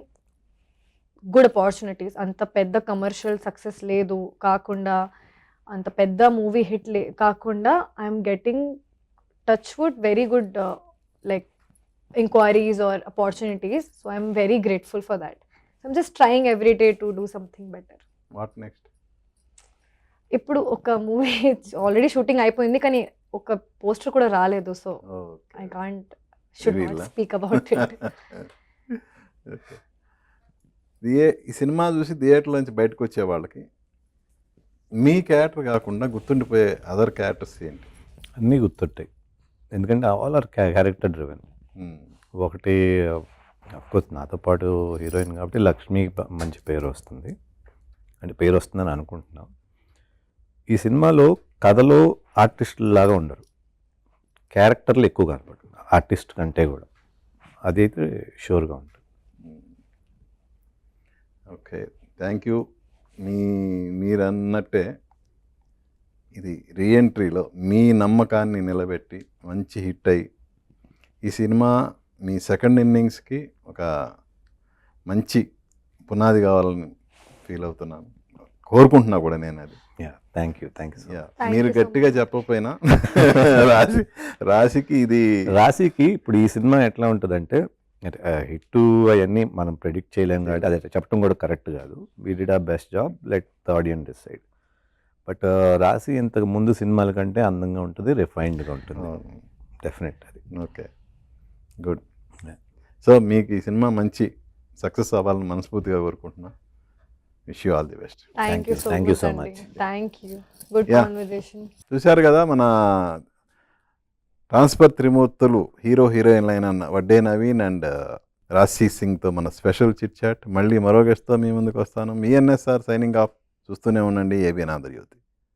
good opportunities. Anta pedda commercial success ledu kaakunda, anta pedda movie hit kaakunda, I'm getting touch wood very good like inquiries or opportunities. So I'm very grateful for that. So I'm just trying every day to do something better. What next? ఇప్పుడు ఒక movie already shooting అయిపోయింది కానీ ఒక poster కూడా రాలేదు. So I can't should not speak about it. ఈ cinema చూసి theatre నుంచి బయటకు వచ్చే వాళ్ళకి మీ క్యారెక్టర్ కాకుండా గుర్తుండిపోయే అదర్ క్యారెక్టర్స్ ఏంటి? అన్నీ గుర్తుంటాయి, ఎందుకంటే ఆల్ ఆర్ క్యారెక్టర్ డ్రివెన్. ఒకటి అఫ్కోర్స్ నాతో పాటు హీరోయిన్ కాబట్టి లక్ష్మికి మంచి పేరు వస్తుంది, అంటే పేరు వస్తుందని అనుకుంటున్నాం. ఈ సినిమాలో కథలో ఆర్టిస్టులు లాగా ఉండరు, క్యారెక్టర్లు ఎక్కువ కనపడుతుంది ఆర్టిస్ట్ కంటే కూడా, అదైతే షూర్గా ఉంటుంది. Okay, thank you. మీరు అన్నట్టే ఇది రీఎంట్రీలో మీ నమ్మకాన్ని నిలబెట్టి మంచి హిట్ అయ్యి ఈ సినిమా మీ సెకండ్ ఇన్నింగ్స్కి ఒక మంచి పునాది కావాలని ఫీల్ అవుతున్నాను, కోరుకుంటున్నా కూడా నేను అది. Thank you so much. మీరు గట్టిగా చెప్పకపోయినా రాశికి ఇది రాశికి ఇప్పుడు ఈ సినిమా ఎట్లా ఉంటుందంటే హిట్ అవన్నీ మనం ప్రెడిక్ట్ చేయలేం కాబట్టి అది చెప్పడం కూడా కరెక్ట్ కాదు. We did our best job, let the audience decide. But Rashi ఇంతకు ముందు సినిమాల కంటే అందంగా ఉంటుంది, రిఫైన్డ్గా ఉంటుంది, డెఫినెట్ అది. Okay, good. సో మీకు ఈ సినిమా మంచి సక్సెస్ అవ్వాలని మనస్ఫూర్తిగా కోరుకుంటున్నా. Wish you all the best. Thank you so much. Thank you. Good conversation. చూశారు కదా మన ట్రాన్స్ఫర్ త్రిమూర్తులు హీరో హీరోయిన్లు అయిన వడ్డే నవీన్ అండ్ రాశి సింగ్తో మన స్పెషల్ చిట్ చాట్. మళ్ళీ మరో గెస్ట్తో మీ ముందుకు వస్తాను. మీ ఎన్ఎస్ఆర్ సైనింగ్ ఆఫ్. చూస్తూనే ఉండండి ఏబిఎన్ ఆంధ్రజ్యోతి.